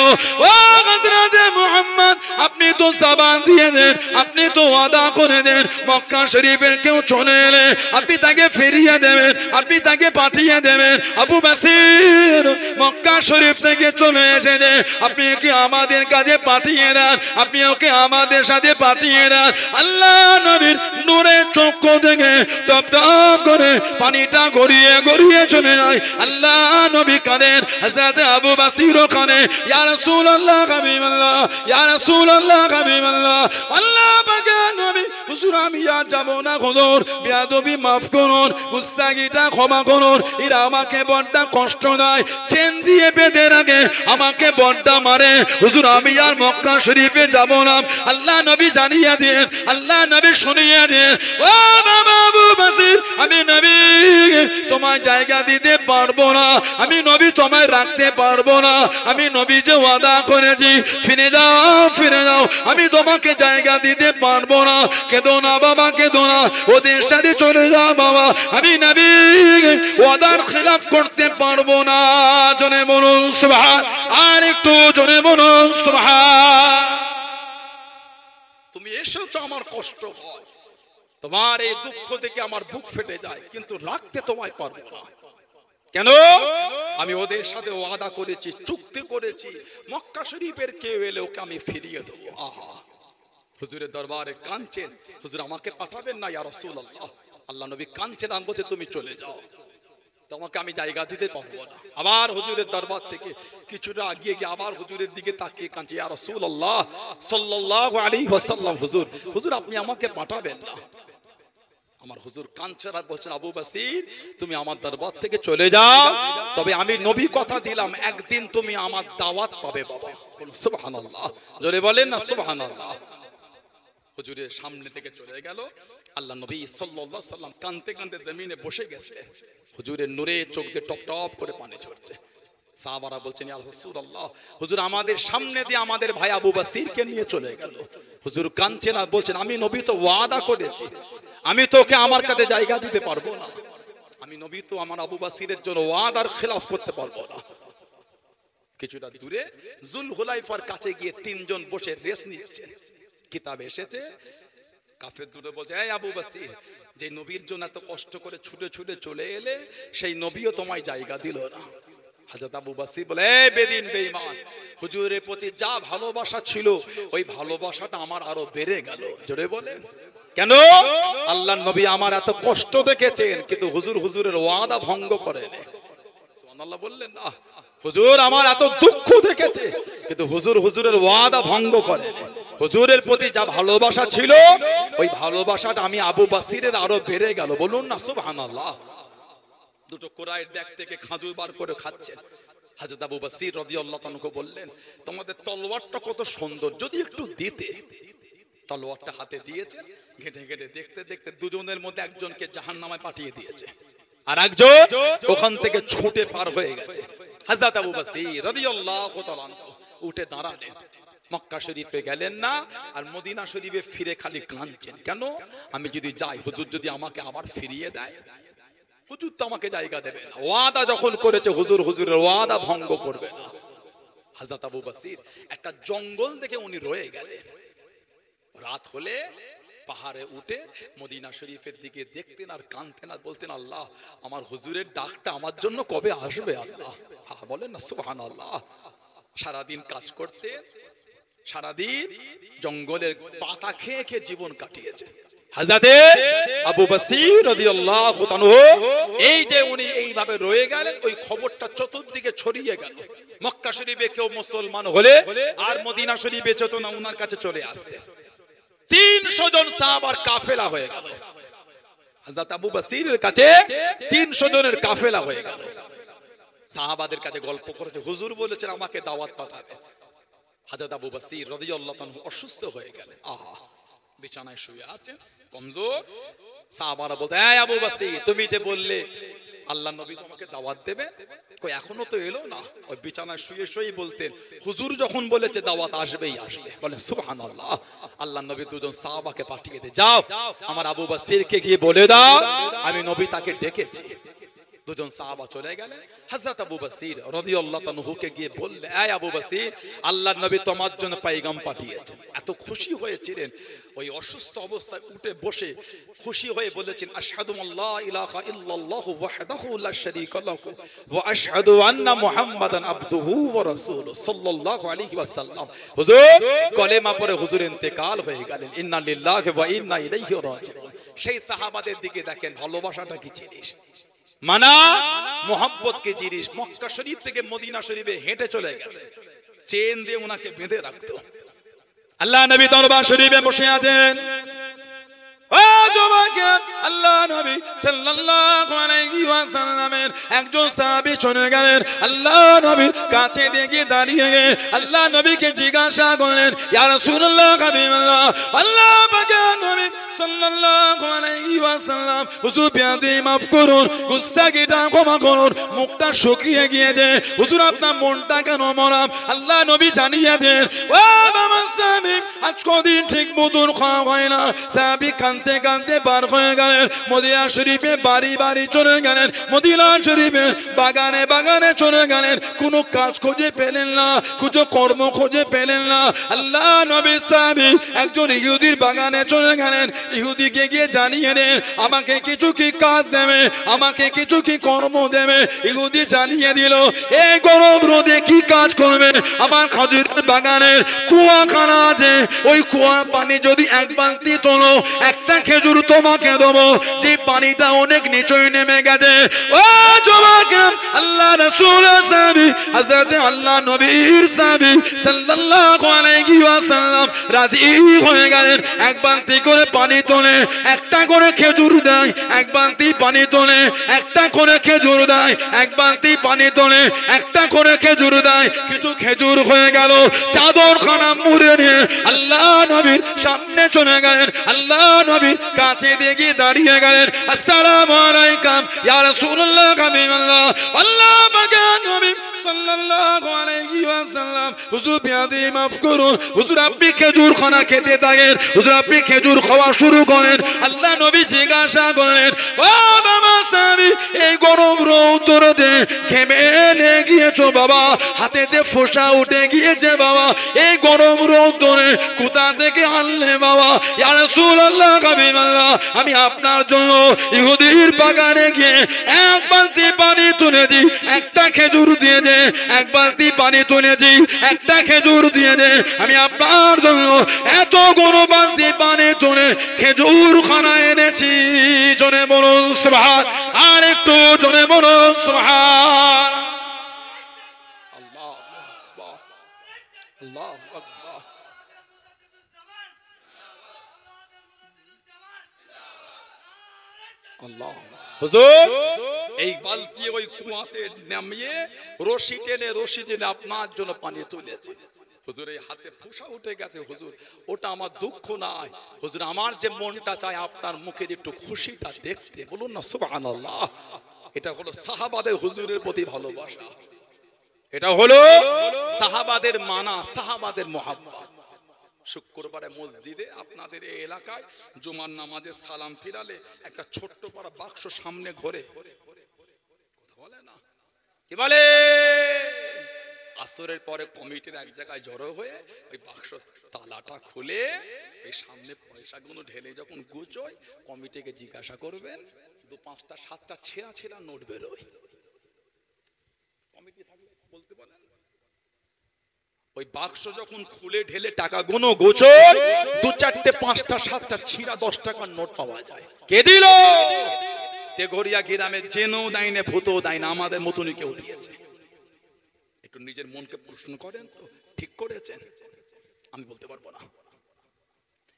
ও হযরত মুহাম্মদ, আপনি তো জবান দিয়ে দেন, আপনি তো ওয়াদা করে দেন মক্কা শরীফের কেউ চলে এলে আপনি তাকে ফিরিয়ে দেবেন, আপনি তাকে পাঠিয়ে দেবেন। আবু বসির মক্কা শরীফ থেকে চলে এসেছে, আপনি কি আমাদের কাছে পাঠিয়ে দেন, আপনি ওকে আমাদের সাথে পাঠিয়ে দেন। আল্লাহ নবীর নূরের চক্ষু থেকে টপ টপ করে পানিটা গড়িয়ে গড়িয়ে চলে যায়। আল্লাহ নবী কাঁদেন, হযরত আবু বসির কাঁদেন, ইয়া রাসূলুল্লাহ হাবিবাল্লাহ, ইয়া রাসূলুল্লাহ হাবিবাল্লাহ। আল্লাহ পাকের নবী, হুজুর আমি আর যাব না, হুজুর বেয়াদবি মাফ করুন, গুস্তাগিটা ক্ষমা করুন, এরা আমাকে বড্ড কষ্ট দেয়, চেন দিয়ে বেঁধে রাখে, আমাকে বড্ড মারে, হুজুর আমি আর মক্কা শরীফে যাব না। আল্লাহ নবী জানিয়ে দেন, আল্লাহ নবী শুনিয়ে দেন, ও বাবা আবু বসির, আমি নবী তোমার জায়গা দিতে পারবো না, আমি নবী তোমায় রাখতে পারবো না, আমি নবী যে ওয়াদা করেছি ফিরে যাও ফিরে যাও, আমি তোমাকে জায়গা দিতে পারবো না। কেঁদো না বাবা, কেঁদো না, ওদের সাথে চলে যাও বাবা, আমি নবী ওয়াদার খিলাফ করতে পারবো না। জোরে বলুন সুবহান, আর একটু জোরে বলুন সুবহান। তুমি এসেছো, আমার কষ্ট হয়, তোমার এই দুঃখ থেকে আমার বুক ফেটে যায়, কিন্তু রাখতে তোমায় পারবো না। কেন? আমি ওদের সাথে ওয়াদা করেছি, চুক্তি করেছি, মক্কা শরীফের কেউ এলে ওকে আমি ফিরিয়ে দেবো। আহা, হুজুরের দরবারে কাঁদছেন, হুজুর আমাকে পাঠাবেন না ইয়া রাসূলুল্লাহ। আল্লাহ নবী কাঁদছেন, আমি বলছি তুমি চলে যাও, তোমাকে আমি জায়গা দিতে পারবো না। আবার হুজুরের দরবার থেকে কিছুটা এগিয়ে গিয়ে আবার হুজুরের দিকে তাকিয়ে কাঁদছে, ইয়া রাসূলুল্লাহ সাল্লাল্লাহু আলাইহি ওয়াসাল্লাম, হুজুর হুজুর আপনি আমাকে পাঠাবেন না। আমার হুজুর কাঁদছেন আর বলছেন, আবু বাসির তুমি আমার দরবার থেকে চলে যাও, তবে আমি নবী কথা দিলাম একদিন তুমি আমার দাওয়াত পাবে বাবা। বলুন সুবহানাল্লাহ, জোরে বলেন না সুবহানাল্লাহ। হুজুরের সামনে থেকে চলে গেল। আল্লাহ নবী সাল্লাল্লাহু আলাইহি ওয়াসাল্লাম কাঁদতে কাঁদতে জমিনে বসে গেছিলেন। হুজুরের নূরে চোখ দিয়ে টপ টপ করে পানি ঝরছে। সাহাবারা বলছেন, ইয়া রাসূলুল্লাহ, হুজুর আমাদের সামনে দিয়ে আমাদের ভাই আবু বাসিরকে নিয়ে চলে গেল। হুজুর কাঁদছেন আর বলছেন, আমি নবী তো ওয়াদা করেছি, আমি তোকে আমার কাছে জায়গা দিতে পারবো না। আমি নবী তো আমার আবু বাসিরের জন্য ওয়াদার খেলাফ করতে পারবো না। কিছুটা দূরে জুলহুলাইফার কাছে গিয়ে তিনজন বসে রেস্ট নিচ্ছেন। কিতাবে এসেছে, কাফের দূরে বলছে, এই আবু বাসির, যে নবীর জন্য এত কষ্ট করে ছুটে ছুটে চলে এলে, সেই নবীও তোমায় জায়গা দিল না। হযরত আবু বাসির বলে, এই বেদিন বেঈমান, হুজুরের প্রতি যা ভালোবাসা ছিল ওই ভালোবাসাটা আমার আরো বেড়ে গেল। জোরে বলে কেন? আল্লাহর নবী আমার এত কষ্ট দেখেছেন, কিন্তু হুজুরের ওয়াদা ভঙ্গ করেন। সুবহানাল্লাহ বললেন না? হুজুর আমার এত দুঃখ দেখেছে, কিন্তু হুজুরের ওয়াদা ভঙ্গ করেন। হুজুরের প্রতি যা ভালোবাসা ছিল ওই ভালোবাসাটা আমি আবু বাসিরের আরো বেড়ে গেল। বলুন না সুবহানাল্লাহ। দুটো কোরাইয়ের ব্যাগ থেকে খাজুর বার করে খাচ্ছেন। হযরত আবু বাসির রাদিয়াল্লাহু আনহু বললেন, তোমাদের তলোয়ারটা কত সুন্দর, যদি একটু দিতে। তলোয়ারটা হাতে দিয়েছেন, ঘেটে ঘেটে দেখতে দেখতে দুজনের মধ্যে একজনকে জাহান্নামে পাঠিয়ে দিয়েছে, আর একজন ওখান থেকে ছুটে পার হয়ে গেছে। হযরত আবু বাসির রাদিয়াল্লাহু তাআলা উঠে দাঁড়ালেন। মক্কা শরীফে গেলেন না, আর মদিনা শরীফে ফিরে খালি কাঁদছেন। কেন? আমি যদি যাই, হুজুর যদি আমাকে আবার ফিরিয়ে দেয়, হুজুর তো আমাকে জায়গা দেবে না। ওয়াদা যখন করেছে হুজুরের ওয়াদা ভঙ্গ করবে না। হযরত আবু বাসির একটা জঙ্গল দেখে উনি রয়ে গেলেন। রাত হলে পাহাড়ে উঠে মদিনা শরীফের দিকে দেখতেন আর কাঁদতেন আর বলতেন, আল্লাহ আমার হুজুরের ডাকটা আমার জন্য কবে আসবে আল্লাহ। হ্যাঁ বলেন না সুবহানাল্লাহ। সারাদিন কাজ করতে, সারাদিন জঙ্গলের পাতা খেয়ে খেয়ে জীবন কাটিয়েছে হযরতে আবু বাসির রাদিয়াল্লাহু তাআলা। এই যে উনি এইভাবে রয়ে গেলেন, ওই খবরটা চতুর্দিকে ছড়িয়ে গেল। মক্কা শরীফে কেউ মুসলমান হলে আর মদিনা শরীফে যেত না, ওনার কাছে চলে আসতেন। 300 জন সাহাবার কাফেলা হয়ে গেল। হযরত আবু বাসিরের কাছে 300 জনের কাফেলা হয়ে গেল। সাহাবাদের কাছে গল্প করেছে, হুজুর বলেছেন আমাকে দাওয়াত পাঠাবে। হযরত আবু বাসির রাদিয়াল্লাহু তাআলা অসুস্থ হয়ে গেলেন। আহা, বিছানায় শুয়ে আছেন, কমজোর। সাহাবারা বলতে, এই আবু বাসির, তুমি যে বললে আল্লাহ নবী তোমাকে দাওয়াত দেবে, কই এখনো তো এলো না। ওই বিছানায় শুয়ে শুয়ে বলতেন, হুজুর যখন বলেছে দাওয়াত আসবেই আসবে। বলেন সুবহানাল্লাহ। আল্লাহ নবী দুজন সাহাবাকে পাঠিয়ে দিয়ে, যাও আমার আবু বাসিরকে গিয়ে বলে দাও আমি নবী তাকে ডেকেছি। দুজন সাহাবা চলে গেলেন। হযরত আবু বাসির রাদিয়াল্লাহু তাআলাকে গিয়ে বললেন, এই আবু বাসির, আল্লাহর নবী তোমার জন্য পয়গাম পাঠিয়েছেন। এত খুশি হয়েছিলেন, ওই অসুস্থ অবস্থায় উঠে বসে খুশি হয়ে বলেছেন, আশহাদু আল্লা ইলাহা ইল্লাল্লাহু ওয়াহদাহু লা শারীকা লাহু ওয়া আশহাদু আন্না মুহাম্মাদান আবদুহু ওয়া রাসূলুহু সাল্লাল্লাহু আলাইহি ওয়াসাল্লাম। হুজুর কলেমা পড়ে হুজুর ইন্তেকাল হয়ে গেলেন। ইন্না লিল্লাহি ওয়া ইন্না ইলাইহি রাজিউন। সেই সাহাবাদের দিকে দেখেন, ভালোবাসাটা কি জিনিস, মানা মোহাব্বত কি জিনিস। মক্কা শরীফ থেকে মদিনা শরীফে হেঁটে চলে গেছে, চেন দিয়ে ওনাকে বেঁধে রাখতো। আল্লাহ নবী দরবার শরীফে বসে আছেন। ও যুবকেরা, আল্লাহ নবী সাল্লাল্লাহু আলাইহি ওয়াসাল্লামের একজন সাহাবী চলে গেলেন। আল্লাহ নবীর কাছে দিয়ে দাঁড়িয়ে আল্লাহ নবীকে জিজ্ঞাসা করলেন, ইয়া রাসূলুল্লাহ হাবিবাল্লাহ, আল্লাহ পাকের নবী সাল্লাল্লাহু আলাইহি ওয়াসাল্লাম, হুজুর বিয়াদি মাফ করুন, গুস্তাখিটা ক্ষমা করুন, মুখটা শুকিয়ে গিয়েছে, হুজুর আপনার মনটা কেন মরাম আল্লাহ নবী জানিয়ে দেন। ও বাবা সাহাবী, আজ কদিন ঠিক মতন খাওয়া হয় না। সাহাবী কাঁদতে কাঁদতে বার হয়ে গেলেন। মদিনা শরীফে বাড়ি বাড়ি চলে গেলেন, মদিনা শরীফে বাগানে বাগানে চলে গেলেন। কোনো কাজ খুঁজে পেলেন না, কোনো কর্ম খুঁজে পেলেন না। আল্লাহ নবী সাহাবী একজন ইহুদির বাগানে চলে গেলেন। ইহুদিকে গিয়ে জানিয়ে দেন, আমাকে কিছু কি কাজ দেবে, আমাকে কিছু কি কর্ম দেবে। ইহুদি জানিয়ে দিল, এই গরম রোদে কি কাজ করবে, আমার খেজুরের বাগানের কুয়াখানা আছে, ওই কুয়ার পানি যদি এক বালতি তোলো, একটা খেজুর খেজুর তোমাকে দেবো, যে পানিটা অনেক নিচে নেমে গেছে। ও যুবক, আল্লাহ রাসূলের সাহাবী হযরত আল্লাহ নবীর সাহাবী সাল্লাল্লাহু আলাইহি ওয়াসাল্লাম রাজি হয়ে গেলেন। এক বালতি করে পানি তোলে, একটা করে খেজুর দেয়, এক বালতি পানি তোলে, একটা করে খেজুর দেয়, এক বালতি পানি তোলে, একটা করে খেজুর দেয়। কিছু খেজুর হয়ে গেল, চাদরখানা মুড়ে নিয়ে আল্লাহ নবীর সামনে চলে গেলেন। আল্লাহ নবীর কাছে দিয়ে দাঁড়িয়ে গেলেন। আসসালামু আলাইকুম ইয়া রাসূলুল্লাহ, হাবিবাল্লাহ। আল্লাহ পাকের নবী সাল্লাল্লাহু আলাইহি ওয়াসাল্লাম, হুজুর বিয়াদি মাফ করুন, হুজুর আপনি খেজুর খানা খেতে থাকেন, হুজুর আপনি খেজুর খাওয়া শুরু করেন। আল্লাহ নবী জিজ্ঞাসা করলেন, ও বাবা সাহাবী, এই গরম রৌদ্রে ঘেমে গিয়েছো বাবা, হাতেতে ফোঁসা উঠে গিয়েছে বাবা, এই গরম রৌদ্রে কোথা থেকে আনলে বাবা? ইয়া রাসূলুল্লাহ, হাবিবাল্লাহ, আমি আপনার জন্য ইহুদির বাগানে গিয়ে এক বালতি পানি তুলেছি, একটা খেজুর দিয়ে দে, এক বালতি পানি তুলেছি, একটা খেজুর দিয়ে দে। আমি আপনার জন্য এত বড় বালতি পানি তুলে খেজুর খানা এনেছি। জোরে বলুন সুবহান, আর একটু জোরে বলুন সুবহান। আল্লাহ আকবার, আল্লাহ আকবার। আল্লাহ, হুজুর এই বালতি ওই কুয়াতে নামিয়ে রশি টেনে আপনার জন্য পানি তুলেছে। হুজুর এই হাতে ফোঁসা উঠে গেছে, হুজুর ওটা আমার দুঃখ নয়, হুজুর আমার যে মনটা চায় আপনার মুখের একটু খুশিটা দেখতে। বলুন না সুবহানাল্লাহ। এটা হলো সাহাবাদের হুজুরের প্রতি ভালোবাসা, এটা হলো সাহাবাদের মানা, সাহাবাদের মুহাব্বত। শুক্রবারে মসজিদে আপনাদের এই এলাকায় জুমার নামাজে সালাম ফিরালে একটা ছোট্ট পাড়া বাক্স সামনে ঘরে বলে না কি বলে, আসরের পরে কমিটির এক জায়গায় জড়ো হয়ে ওই বাক্স তালাটা খুলে এই সামনে পয়সাগুলো ঢেলে যখন গুছোয়, কমিটিকে জিজ্ঞাসা করবেন, 2, 5টা 7টা ছেঁড়া ছেঁড়া নোট বেরোয়। কমিটি থাকলে বলতে বলেন, ওই বাক্স যখন খুলে ঢেলে টাকা গুনো গোছয়, 2, 4টে 5টা 7টা ছিঁড়া 10 টাকার নোট পাওয়া যায়। কে দিল? তেঘরিয়া গ্রামে জেনও দেয় না, ভূতও দেয় না, আমাদের মতনই কেউ দিয়েছে। একটু নিজের মনকে প্রশ্ন করেন তো, ঠিক করেছেন? আমি বলতে পারবো না।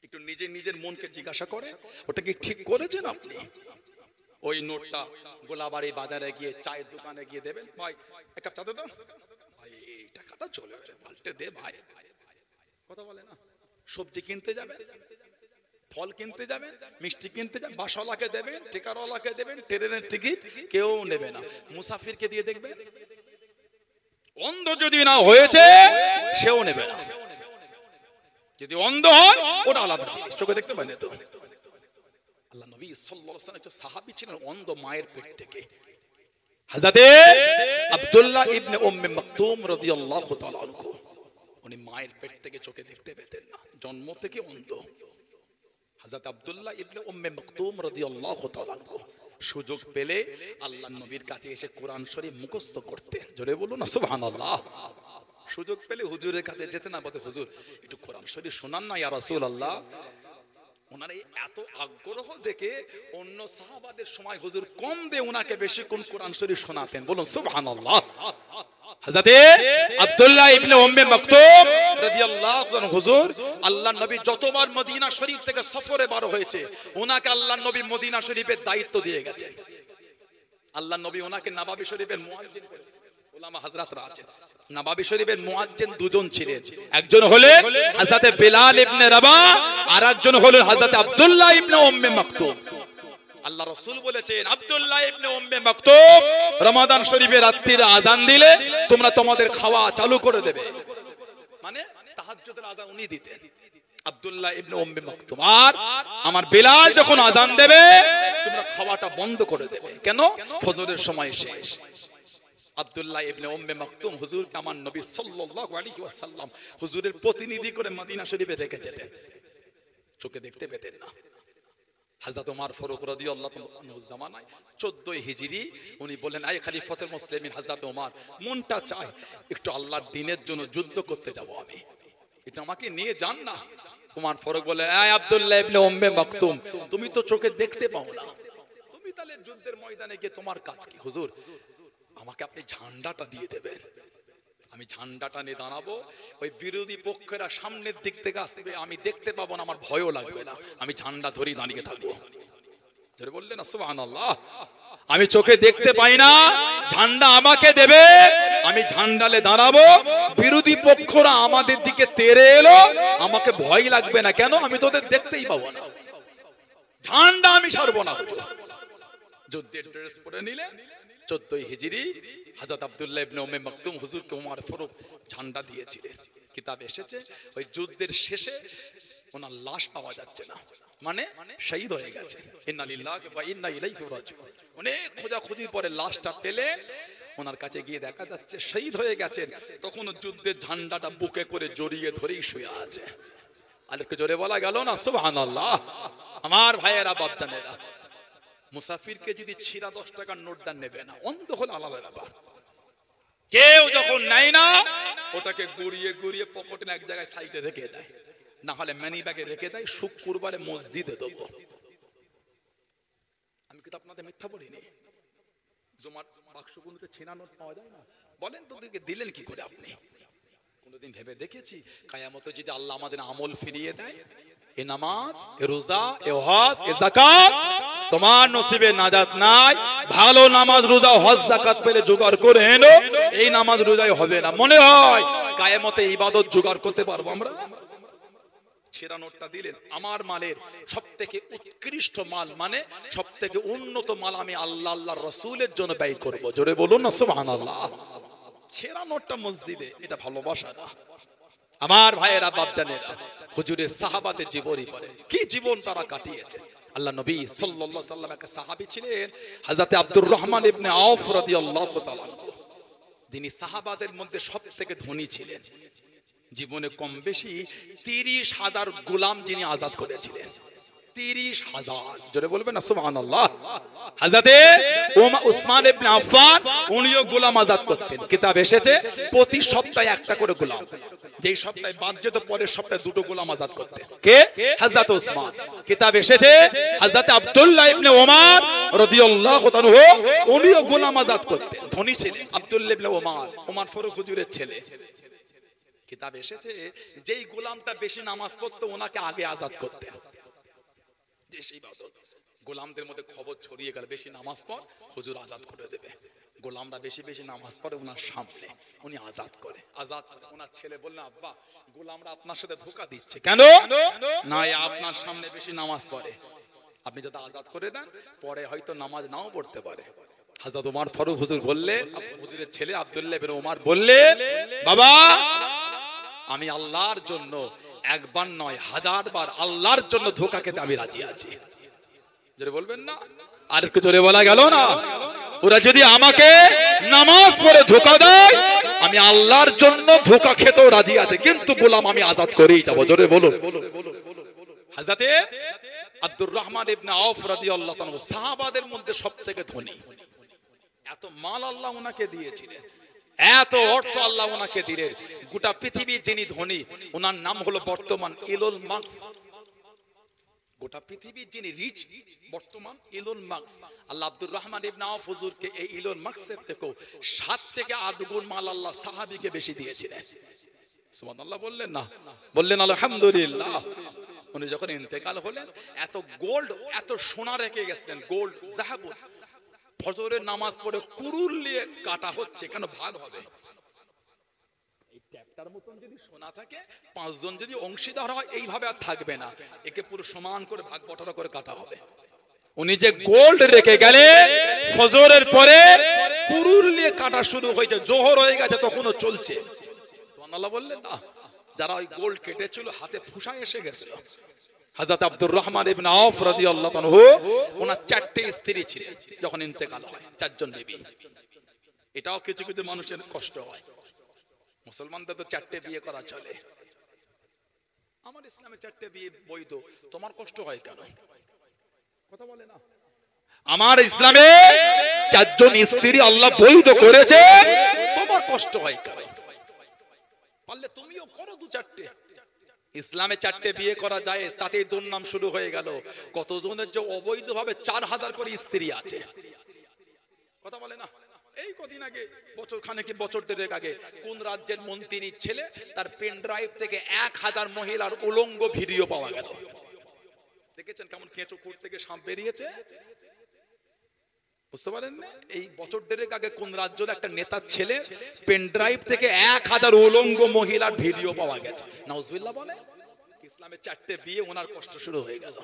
একটু নিজের মনকে জিজ্ঞাসা করে, ওটা কি ঠিক করেছেন আপনি? ওই নোটটা গোলাবাড়ি বাজারে গিয়ে চায়ের দোকানে গিয়ে দেবেন, ভাই এক কাপ চা দে তো, ভাই এই টাকাটা চলে আসে, পাল্টে দে ভাই। কথা বলে না। সবজি কিনতে যাবেন, ফল কিনতে যাবেন, মিষ্টি কিনতে যাবেন, বাসওয়ালাকে দেবেন, টিকারওয়ালাকে দেবেন, ট্রেনের টিকিট কেউ নেবে না, মুসাফিরকে দিয়ে দেখবেন। অন্ধ যদি না হয়েছে সেও নেবে না, যদি অন্ধ হয় ওটা আলাদা জিনিস, চোখে দেখতে পায় না তো। আল্লাহ নবী সাল্লাল্লাহু আলাইহি ওয়াসাল্লাম সাহাবী ছিলেন অন্ধ মায়ের পেট থেকে। হযরতে আব্দুল্লাহ ইবনে উম্মে মাকতুম রাদিয়াল্লাহু তাআলা আনহু, উনি মায়ের পেট থেকে চোখে দেখতে পেতেন না, জন্ম থেকে অন্ধ। হযরত আব্দুল্লাহ ইবনে উম্মে মাকতুম রাদিয়াল্লাহু তাআলা আনহু সুযোগ পেলে আল্লাহর নবীর কাছে এসে কোরআন শরীফ মুখস্থ করতে। জোরে বলুন না সুবহানাল্লাহ। সুযোগ পেলে হুজুরের কাছে যেতে না, বলতে হুজুর একটু কোরআন শরীফ শোনান না ইয়া রাসূলুল্লাহ। ওনার এই এত আগ্রহ দেখে অন্য সাহাবাদের সময় হুজুর কম দিয়ে ওনাকে বেশি কোন কোরআন শরীফ শোনাতেন। বলুন সুবহানাল্লাহ। হযরতে আব্দুল্লাহ ইবনে উম্মে মাকতুম রাদিয়াল্লাহু আনহু হুজুর আল্লাহর নবী যতবার মদিনা শরীফ থেকে সফরে বার হয়েছে, ওনাকে আল্লাহর নবী মদিনা শরীফের দায়িত্ব দিয়ে গেছেন। আল্লাহর নবী ওনাকে নবাবী শরীফের মুয়াজ্জিন করেছেন। উলামা হযরতরা আছেন, নবাবী শরীফের মুয়াজ্জিন দুজন ছিলেন, একজন হলেন হযরত বিলাল ইবনে রাবাহ, আর একজন হলেন হযরত আব্দুল্লাহ ইবনে উম্মে মাকতুম। আল্লাহ রাসূল বলেছেন, আব্দুল্লাহ ইবনে উম্মে মাকতুম রমাদান শরীফের রাত্রির আযান দিলে তোমরা তোমাদের খাওয়া চালু করে দেবে, মানে তাহাজ্জুদের আযান উনি দিতেন, আব্দুল্লাহ ইবনে উম্মে মাকতুম। আর আমার বিলাল যখন আযান দেবে তোমরা খাওয়াটা বন্ধ করে দেবে। কেন? ফজরের সময় শেষ। আব্দুল্লাহ ইবনে উম্মে মাকতুম হুজুরকে আমার নবী সাল্লাল্লাহু আলাইহি ওয়াসাল্লাম হুজুরের প্রতিনিধি করে মদিনা শরীফে রেখে যেতেন, চোখে দেখতে পেতেন না। হযরত ওমর ফারুক রাদিয়াল্লাহু আনহু জামানায় 14 হিজরি উনি বলেন, আয় খলিফাতুল মুসলিমিন হযরত ওমর, মনটা চায় একটু আল্লাহর দ্বীনের জন্য যুদ্ধ করতে যাব আমি, এটা আমাকে নিয়ে যান না। ওমর ফারুক বললেন, এই আব্দুল্লাহ ইবনে উম্মে মাকতুম, তুমি তো চোখে দেখতে পাও না, তুমি তাহলে যুদ্ধের ময়দানে গিয়ে তোমার কাজ কি? হুজুর, আমাকে আপনি ঝান্ডাটা দিয়ে দেবেন, আমি ঝান্ডাটা নিয়ে দাঁড়াবো, ওই বিরোধী পক্ষেরা সামনের দিক থেকে আসবে, আমি দেখতে পাবো না, আমার ভয়ও লাগবে না, আমি ঝান্ডা ধরেই দাঁড়িয়ে থাকবো। জোরে বললেন না সুবহানাল্লাহ। আমি চোখে দেখতে পাই না, ঝান্ডা আমাকে দেবে, আমি ঝান্ডালে দাঁড়াবো, বিরোধী পক্ষরা আমাদের দিকে তেড়ে এলো, আমাকে ভয় লাগবে না, কেন? আমি তোদের দেখতেই পাবো না, ঝান্ডা আমি ছাড়বো না। যুদ্ধের ড্রেস পরে নিলেন, 14 হিজরি, হযরত আব্দুল্লাহ ইবনে উম্মে মাকতুম হুজুরকে ওমর ফারুক ঝান্ডা দিয়েছিলেন। কিতাব এসেছে ওই যুদ্ধের শেষে ওনার লাশ পাওয়া যাচ্ছে না, মানে শহীদ হয়ে গেছে। ইন্না লিল্লাহি ওয়া ইন্না ইলাইহি রাজিউন। অনেক খোঁজাখুঁজির পরে লাশটা পেলেন, ওনার কাছে গিয়ে দেখা যাচ্ছে শহীদ হয়ে গেছেন। তখন যুদ্ধের ঝান্ডাটা বুকে করে জড়িয়ে ধরেই শুয়ে আছে। আর একটু জোরে বলা গেল না সুবহানাল্লাহ। আমার ভাইয়েরা, বাপজানেরা, মুসাফিরকে যদি ছিঁড়া 10 টাকার নোট দান নেবে না, অন্ধ হলে আলাদা ব্যাপার। কেউ যখন নেয় না, ওটাকে গুড়িয়ে গুড়িয়ে পকেটে এক জায়গায় সাইডে রেখে দেয়, না হলে মানি ব্যাগে রেখে দেয়, শুক্রবারে মসজিদে দেবো। আমি কিন্তু আপনাদের মিথ্যা বলিনি। জমার বাক্সগুলোতে ছিঁড়া নোট পাওয়া যায় না, বলেন তো দিলেন কি করে আপনি? কোনদিন ভেবে দেখেছি কিয়ামতে যদি আল্লাহ আমাদের আমল ফিরিয়ে দেয়, এ নামাজ, এ রোজা, এ হজ, এ যাকাত তোমার নসিবে নাজাত নাই, ভালো নামাজ রোজা হজ যাকাত পেলে জোগাড় করে এনো, এই নামাজ রোজাই হবে না, মনে হয় কিয়ামতে ইবাদত জোগাড় করতে পারবো আমরা? ছেঁড়া নোটটা দিলেন, আমার মালের সবথেকে উৎকৃষ্ট মাল, মানে সবথেকে উন্নত মাল আমি আল্লাহ আল্লাহর রাসূলের জন্য ব্যয় করব। জোরে বলুন না সুবহানাল্লাহ। ছেঁড়া নোটটা মসজিদে, এটা ভালোবাসা না। আমার ভাইয়েরা, বাপজানেরা, হুজুরের সাহাবাদের জীবনী পড়ে, কি জীবন তারা কাটিয়েছে। আল্লাহ নবী সাল্লাল্লাহু আলাইহি ওয়াসাল্লাম একটা সাহাবী ছিলেন, হযরত আব্দুর রহমান ইবনে আউফ রাদিয়াল্লাহু তাআলা, যিনি সাহাবাদের মধ্যে সবথেকে ধনী ছিলেন। জীবনে কম বেশি 30,000 গোলাম যিনি আজাদ করেছিলেন। 30,000, জোরে বলবেন না সুবহানাল্লাহ। হযরতে উসমান ইবনে আফফান উনিও গোলাম আজাদ করতেন। কিতাব এসেছে প্রতি সপ্তাহে একটা করে গোলাম, যেই সপ্তাহে বাদ যেত পরের সপ্তাহে দুটো গোলাম আজাদ করতেন। কে? হযরত উসমান। কিতাব এসেছে হযরত আব্দুল্লাহ ইবনে ওমর রাদিয়াল্লাহু তাআলা উনিও গোলাম আজাদ করতেন, ধনী ছিলেন। আব্দুল্লাহ ইবনে ওমর, ওমর ফারুক হুজুরের ছেলে। কিতাব এসেছে যেই গোলামটা বেশি নামাজ পড়তো ওনাকে আগে আজাদ করতেন। যে সেই ইবাদত গোলামদের মধ্যে খবর ছড়িয়ে গেল, বেশি নামাজ পড়, হুজুর আজাদ করে দেবে। গোলামরা বেশি বেশি নামাজ পড়ে, ওনার সামনে উনি আজাদ করে। আজাদ ওনার ছেলে বললেন, আব্বা গোলামরা আপনার সাথে ধোঁকা দিচ্ছে। কেন? না, আপনার সামনে বেশি নামাজ পড়ে, আপনি যদি আজাদ করে দেন পরে হয়তো নামাজ নাও পড়তে পারে। হযরত ওমর ফারুক হুজুর বললেন, হুজুরের ছেলে আব্দুল্লাহ ইবনে ওমর বললেন, বাবা আমি আল্লাহর জন্য একবার নয় 1000 বার আল্লাহর জন্য ধোঁকা খেতে আমি রাজি আছি। জোরে বলবেন না? আর একটু জোরে বলা গেল না? ওরা যদি আমাকে নামাজ পড়ে ধোঁকা দেয়, আমি আল্লাহর জন্য ধোঁকা খেতেও রাজি আছি, কিন্তু গোলাম আমি আজাদ করেই যাব। জোরে বলুন। হযরতে আব্দুর রহমান ইবনে আউফ রাদিয়াল্লাহু তাআলা সাহাবাদের মধ্যে সবথেকে ধনী। এত মাল আল্লাহ ওনাকে দিয়েছিলেন, এত অর্থ আল্লাহ ওনাকে দিলেন। গোটা পৃথিবীর যিনি ধনী, ওনার নাম হলো বর্তমান ইলন মাস্ক। গোটা পৃথিবীর যিনি রিচ বর্তমান ইলন মাস্ক। আল্লাহ আব্দুর রহমান ইবনে আউফ হুজুরকে এই ইলন মাস্কের থেকেও 7 থেকে 8 গুণ মাল আল্লাহ সাহাবীকে বেশি দিয়েছিলেন। সুবহানাল্লাহ বললেন না? বললেন আলহামদুলিল্লাহ। উনি যখন ইন্তেকাল হলেন, এত গোল্ড, এত সোনা রেখে গেছিলেন, গোল্ড জাহাব। ফজরের নামাজ পড়ে কুরুল নিয়ে কাটা হচ্ছে, কেন? ভাগ হবে। এই ট্যাপটার মতন যদি সোনা থাকে, 5 জন যদি অংশীদার হয়, এইভাবে আর থাকবে না, একে পুরো সমান করে ভাগ বটরা করে কাটা হবে। উনি যে গোল্ড রেখে গেলেন, ফজরের পরে কুরুল নিয়ে কাটা শুরু হয়েছে, জোহর হয়ে গেছে তখনও চলছে। সুবহানাল্লাহ বললেন না? যারা ওই গোল্ড কেটেছিল হাতে ফুসা এসে গেছিল। হযরত আব্দুর রহমান ইবনে আউফ রাদিয়াল্লাহু আনহু, ওনার 4টে স্ত্রী ছিলেন যখন ইন্তেকাল হয়, 4 জন বিবি। এটাও কিছু কিছু মানুষের কষ্ট হয়। মুসলমানদের তো 4টে বিয়ে করা চলে, আমার ইসলামে 4টে বিয়ে বৈধ, তোমার কষ্ট হয় কেন? কথা বলে না? আমার ইসলামে 4 জন স্ত্রী আল্লাহ বৈধ করেছে, তোমার কষ্ট হয় কেন? পারলে তুমিও করো 2-4টে। ইসলামে 4টে বিয়ে করা যায়, তাতেই দুর্নাম শুরু হয়ে গেল। কতজনের যে অবৈধভাবে 4000 করে স্ত্রী আছে, কথা বলে না। এই কদিন আগে, বছর খানেক বছর দেড়েক আগে, কোন রাজ্যের মন্ত্রীর ছেলে তার পেন ড্রাইভ থেকে 1000 মহিলার উলঙ্গ ভিডিও পাওয়া গেল। দেখেছেন কেমন কেঁচো কুড় থেকে সাপ বেরিয়েছে, বুঝতে পারেন না? এই বছর দেড়েক আগে কোন রাজ্যের একটা নেতার ছেলে পেন ড্রাইভ থেকে 1000 উলঙ্গ মহিলার ভিডিও পাওয়া গেছে। নাউজুবিল্লাহ বলে। ইসলামে 4টে বিয়ে, ওনার কষ্ট শুরু হয়ে গেল।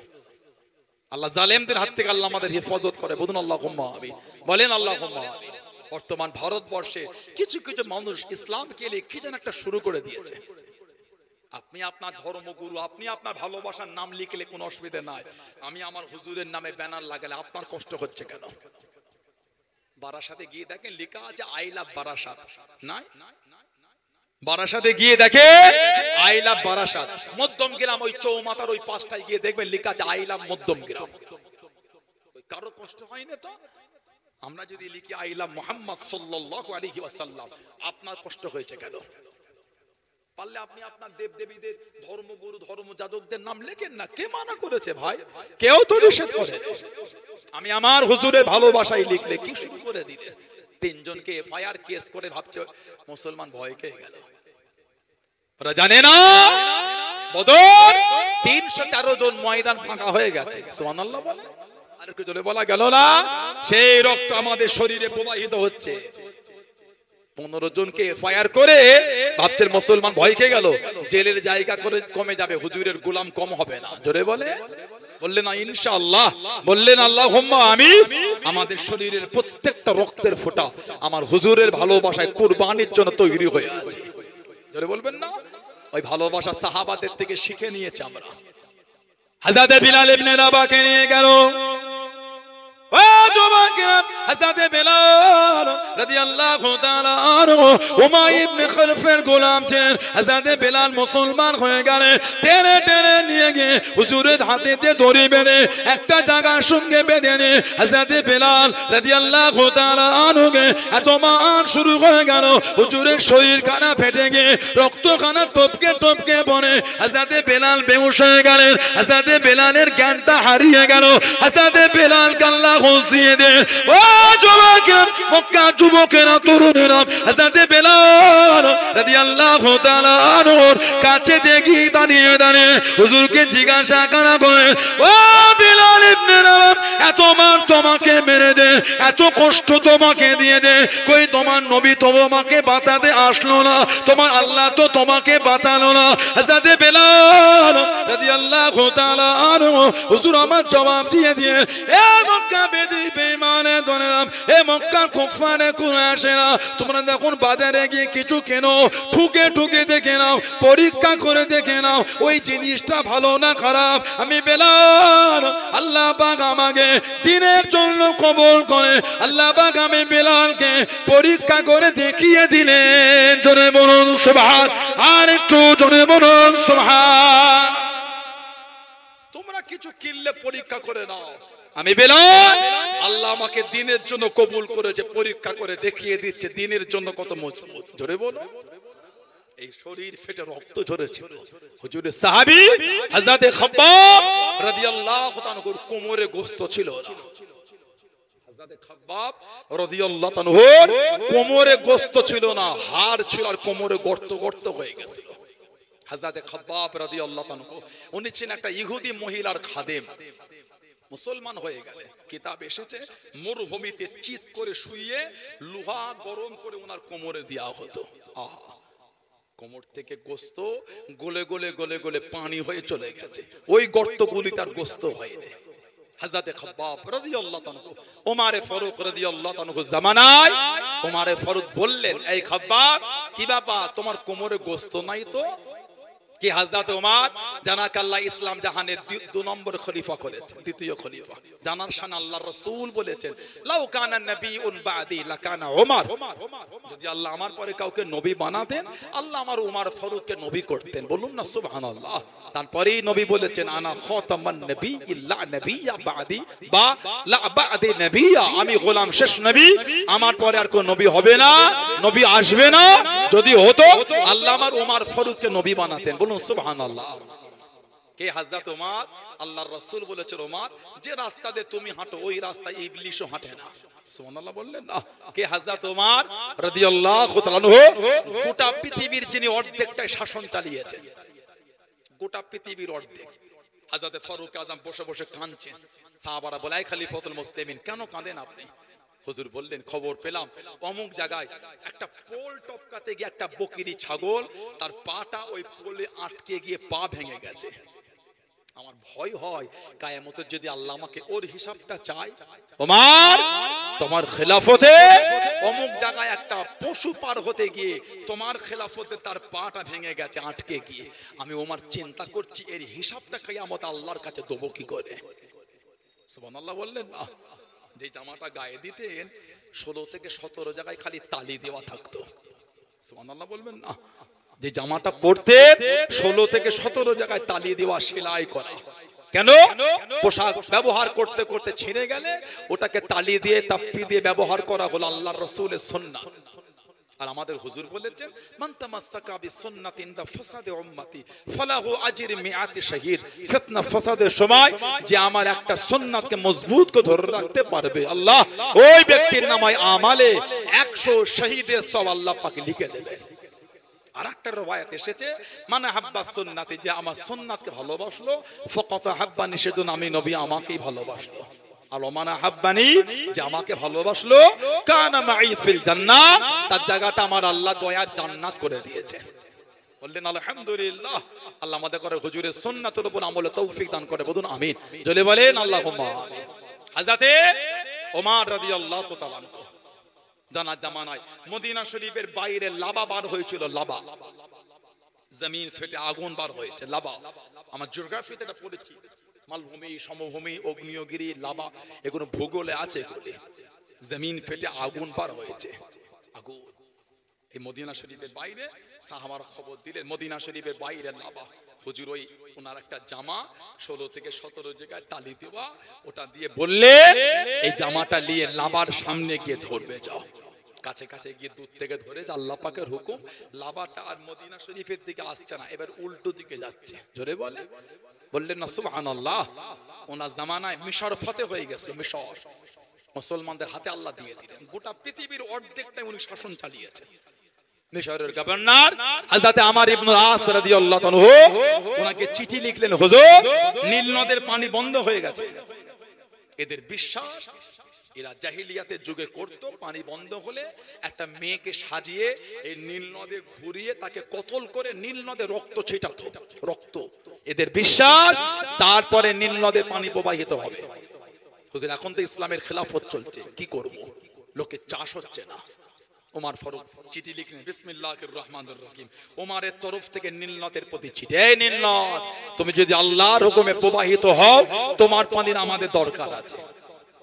আল্লাহ জালেমদের হাত থেকে আল্লাহ আমাদের হেফাজত করে, বলুন আল্লাহুম্মা আমিন, বলেন আল্লাহুম্মা আমিন। বর্তমান ভারতবর্ষে কিছু কিছু মানুষ ইসলামকে নিয়ে কি যেন একটা শুরু করে দিয়েছে। আপনি আপনার ধর্মগুরু, আপনি আপনার ভালোবাসার নাম লিখলে কোনো অসুবিধা নাই, আমি আমার হুজুরের নামে ব্যানার লাগালে আপনার কষ্ট হচ্ছে কেন? বারাসাতে গিয়ে দেখেন লেখা আছে আই লাভ বারাসাত, নাই? বারাসাতে গিয়ে দেখে আই লাভ বারাসাত। মধ্যম গ্রাম ওই চৌমাথার ওই পাশটায় গিয়ে দেখবেন লেখা আছে আই লাভ মধ্যম গ্রাম। কারো কষ্ট হয় না তো? আমরা যদি লিখি আই লাভ মুহাম্মদ সাল্লাল্লাহু আলাইহি ওয়াসাল্লাম, আপনার কষ্ট হয়েছে কেন? পারলে আপনি আপনার দেব দেবীদের, ধর্মগুরু, ধর্মযাজকদের নাম লেখেন না, কে মানা করেছে ভাই? কেউ তো নিষেধ করে। আমি আমার হুজুরের ভালোবাসায় লিখলে কি শুরু করে দিলে? 3 জনকে এফআইআর কেস করে ভাবছে মুসলমান ভয় পেয়ে গেল। ওরা জানে না বদর 313 জন ময়দান ফাঁকা হয়ে গেছে। সুবহানাল্লাহ বলে। আর একটু জোরে বলা গেল না? সেই রক্ত আমাদের শরীরে প্রবাহিত হচ্ছে। 15 জনকে এফআইআর করে ভাবছেন মুসলমান ভয় খেয়ে গেল, জেলের জায়গা করে কমে যাবে, হুজুরের গোলাম কম হবে না। জোরে বলে, বললেন না ইনশাআল্লাহ, বললেন আল্লাহুম্মা আমিন। আমাদের শরীরের প্রত্যেকটা রক্তের ফোঁটা আমার হুজুরের ভালোবাসায় কুরবানির জন্য তৈরি হয়ে আছে। জোরে বলবেন না? ওই ভালোবাসা সাহাবাদের থেকে শিখে নিয়েছে আমরা। হযরত বিলাল ইবনে রাবাহকে নিয়ে গেল। ও যুবকেরা, হযরত বিলাল রাদিয়াল্লাহু তাআলা আনহু উমাইয়া ইবনে খালফের গোলাম ছিলেন। হযরত বিলাল মুসলমান হয়ে গেলেন। টেনে টেনে নিয়ে গিয়ে হুজুরের হাতেতে দড়ি বেঁধে একটা জায়গার সঙ্গে বেঁধে নিয়ে হযরত বিলাল রাদিয়াল্লাহু তাআলা আনহুকে এত মান শুরু হয়ে গেল, হুজুরের শরীর খানা ফেটে গিয়ে রক্তখানা টপকে টপকে পড়ে হযরত বিলাল বেহুশ হয়ে গেলেন। হযরত বিলালের জ্ঞানটা হারিয়ে গেল। হযরত বিলাল কাল্লা ঘুষিয়ে দে। ও যুবকেরা, মক্কা যুবকেরা, তরুণেরা, হযরত বিলাল রাদিয়াল্লাহু তাআলা আনহুর কাছে দেখি দাঁড়িয়ে দাঁড়িয়ে হুজুরকে জিজ্ঞাসা করা করে, ও বিলাল ইবনে রাবাহ, এত মান তোমাকে মেরে দে, এত কষ্ট তোমাকে দিয়ে দে, কই তোমার নবী তো তোমাকে বাঁচাতে আসলো না, তোমার আল্লাহ তো তোমাকে বাঁচালো না? হযরত বিলাল রাদিয়াল্লাহু তাআলা আনহু হুজুর আমার জবাব দিয়ে দিয়ে, এ মক্কা বেদি বেঈমানে দনেরাম, এ মক্কা কুফারে কুরাইশেরা, তোমরা দেখুন বাজারে গিয়ে কিছু কেনো, ঠুকে ঠুকে দেখে নাও, পরীক্ষা করে দেখে নাও ওই জিনিসটা ভালো না খারাপ। আমি বিলাল, আল্লাহ পাক আমাকে দিনের জন্য কবুল করে আল্লাহ পাক আমি বিলালকে পরীক্ষা করে দেখিয়ে দিলেন। জোরে বলুন সুবহান, আর একটু জোরে বলুন সুবহান। তোমরা কিছু কিনলে পরীক্ষা করে নাও, আমি বিলাল, আল্লাহ আমাকে দিনের জন্য কবুল করেছে, পরীক্ষা করে দেখিয়ে দিচ্ছে দিনের জন্য কত মজবুত। জোরে বলো। এই শরীর ফেটে রক্ত ঝরেছিল। হুজুরের সাহাবী হযরত খাব্বাব রাদিয়াল্লাহু তাআলা কোমরে গোশত ছিল না। হযরত খাব্বাব রাদিয়াল্লাহু তাআলা কোমরে গোশত ছিল না, হাড় ছিল আর কোমরে গর্ত গর্ত হয়ে গেছিল। হযরত খাব্বাব রাদিয়াল্লাহু তাআলা উনি ছিলেন একটা ইহুদি মহিলার খাদেম। মুসলমান হয়ে গেলে কিতাব এসেছে মরুভূমিতে চিত করে শুইয়ে লোহা গরম করে ওনার কোমরে দেওয়া হতো। আহা, কোমর থেকে গোশত গলে গলে গলে গলে পানি হয়ে চলে গেছে, ওই গর্তগুলি তার গোশত হয়নি। হযরত খাব্বাব রাদিয়াল্লাহু তাআলা ওমর ফারুক রাদিয়াল্লাহু তাআলা জামানায় ওমর ফারুক বললেন, এই খাব্বাব, কি ব্যাপার তোমার কোমরে গোশত নাই তো? কি হযরত ওমর জানাক আল্লাহ ইসলাম জাহানের 2 নম্বর খলিফা করেছেন, দ্বিতীয় খলিফা। জানার শান আল্লাহর রাসূল বলেছেন, লাউ কানা নবিয়ুন বাদি লাকানা ওমর, যদি আল্লাহ আমার পরে কাউকে নবী বানাতেন আল্লাহ আমার ওমর ফারুককে নবী করতেন। বলুন না সুবহানাল্লাহ। তারপরেই নবী বলেছেন, আনা খাতামান নবিয়্যিন লা নবিয়্যা বাদি, বা লা বাদি নবিয়্যা, আমি গোলাম শেষ নবী, আমার পরে আর কোন নবী হবে না, নবী আসবে না। যদি হতো আল্লাহ আমার ওমর ফারুককে নবী বানাতেন। বলুন সুবহানাল্লাহ। কে? হযরত ওমর। আল্লাহর রাসূল বলেছেন, ওমর যে রাস্তা দিয়ে তুমি হাঁটো ওই রাস্তায় ইবলিশও হাঁটে না। সুবহানাল্লাহ বললেন না? কে? হযরত ওমর রাদিয়াল্লাহু তাআলা আনহু। গোটা পৃথিবীর যিনি অর্ধেকটাই শাসন চালিয়েছেন, গোটা পৃথিবীর অর্ধেক। হযরত ফারুক আযম বসে বসে কাঁদছেন। সাহাবারা বলে, আই খলিফাতুল মুসলিমিন, কেন কাঁদেন আপনি? হুজুর বললেন, খবর পেলাম অমুক জায়গায় একটা পোল টপকাতে গিয়ে একটা বকরি ছাগল তার পাটা ওই পোলে আটকে গিয়ে পা ভেঙে গেছে। আমার ভয় হয় কিয়ামতে যদি আল্লাহ আমাকে ওর হিসাবটা চায়, ওমর তোমার খেলাফতে অমুক জায়গায় একটা পশু পার হতে গিয়ে তোমার খেলাফতে তার পাটা ভেঙে গেছে আটকে গিয়ে, আমি ওমর চিন্তা করছি এর হিসাবটা কিয়ামতে আল্লাহর কাছে দেব কি করে। সুবহানাল্লাহ বললেন না? যে জামাটা গায়ে দিতেন 16 থেকে 17 জায়গায় খালি তালি দেওয়া থাকতো। সুবহানাল্লাহ বলবেন না? যে জামাটা পরতে 16 থেকে 17 জায়গায় তালি দেওয়া, সেলাই করা। কেন? পোশাক ব্যবহার করতে করতে ছিঁড়ে গেলে ওটাকে তালি দিয়ে তাপ্পি দিয়ে ব্যবহার করা হলো আল্লাহর রাসূলের সুন্নাহ। আর আমাদের হুজুর বলেছেন, মান তামাসসাকা বিসুন্নাতিন দা ফাসাদে উম্মতি ফালাহু আজরি মিআতি শাহীদ। ফিতনা ফাসাদের সময় যে আমার একটা সুন্নাতকে মজবুত করে ধরে রাখতে পারবে, আল্লাহ ওই ব্যক্তির নামে আমালে 100 শহীদের সওয়াব আল্লাহ পাক লিখে দেবেন। আরেকটা রওয়ায়াত এসেছে, মানে হাব্বা সুন্নাতি, যে আমার সুন্নাতকে ভালোবাসলো, ফাকাত হাব্বানি, সেজন্য আমি নবী আমাকেই ভালোবাসলো। আর ওমানা হাব্বানি, যে আমাকে ভালোবাসলো, কানা মাই ফিল জান্নাহ, তার জায়গাটা আমার আল্লাহ দয়ার জান্নাত করে দিয়েছে। বললেন আলহামদুলিল্লাহ। আল্লাহ আমাদের করে হুজুরের সুন্নাতের উপর আমলে তৌফিক দান করে, বলুন আমিন। জলে বলেন আল্লাহুম্মা আমিন। হযরতে ওমর রাদিয়াল্লাহু তাআলা আনহু জানা জামানায় মদিনা শরীফের বাইরে লাভা বার হয়েছিল। লাভা, জমিন ফেটে আগুন বার হয়েছে। লাভা আমার জিওগ্রাফিতে এটা পড়েছি, মালভূমি, সমভূমি, অগ্নিয়গিরি, লাভা, এগুলো ভূগোলে আছে। এগুলি জমিন ফেটে আগুন বার হয়েছে। আগুন এই মদিনা শরীফের বাইরে সাহাবারা খবর দিলেন, মদিনা শরীফের বাইরে লাভা। হুজুর ওই ওনার একটা জামা 16 থেকে 17 জায়গায় তালি দেওয়া, ওটা দিয়ে বললে এই জামাটা নিয়ে লাভার সামনে গিয়ে ধরবে, যাও। কাছে কাছে গিয়ে দূর থেকে ধরে, আল্লাহ পাকের হুকুম, লাভাটা আর মদিনা শরীফের দিকে আসছে না, এবার উল্টো দিকে যাচ্ছে। জোরে বলে বললেন না সুবহানাল্লাহ। ওনার জামানায় মিশর ফতে হয়ে গেছে। মিশর মুসলমানদের হাতে আল্লাহ দিয়ে দিলেন। গোটা পৃথিবীর অর্ধেকটাই উনি শাসন চালিয়েছেন। মিশরের গভর্নর হযরত আমর ইবনে আস রাদিয়াল্লাহু আনহু ওনাকে চিঠি লিখলেন, হুজুর নীল নদের পানি বন্ধ হয়ে গেছে। এদের বিশ্বাস, এরা জাহিলিয়াতের যুগে করত, পানি বন্ধ হলে একটা মেয়েকে সাজিয়ে এই নীল নদে ঘুরিয়ে তাকে কতল করে নীল নদে রক্ত ছিটাতো। রক্ত এদের বিশ্বাস, তারপরে নীল নদের পানি প্রবাহিত হবে। হুজুর এখন তো ইসলামের খেলাফত চলছে, কি করব? লোকে চাষ হচ্ছে না। ওমর ফারুক চিঠি লিখলেন, বিসমিল্লাহির রহমানির রহিম। ওমরের তরফ থেকে নীল নদের প্রতি চিঠি, এই নীল নদ, তুমি যদি আল্লাহর হুকুমে প্রবাহিত হও, তোমার পানির আমাদের দরকার আছে।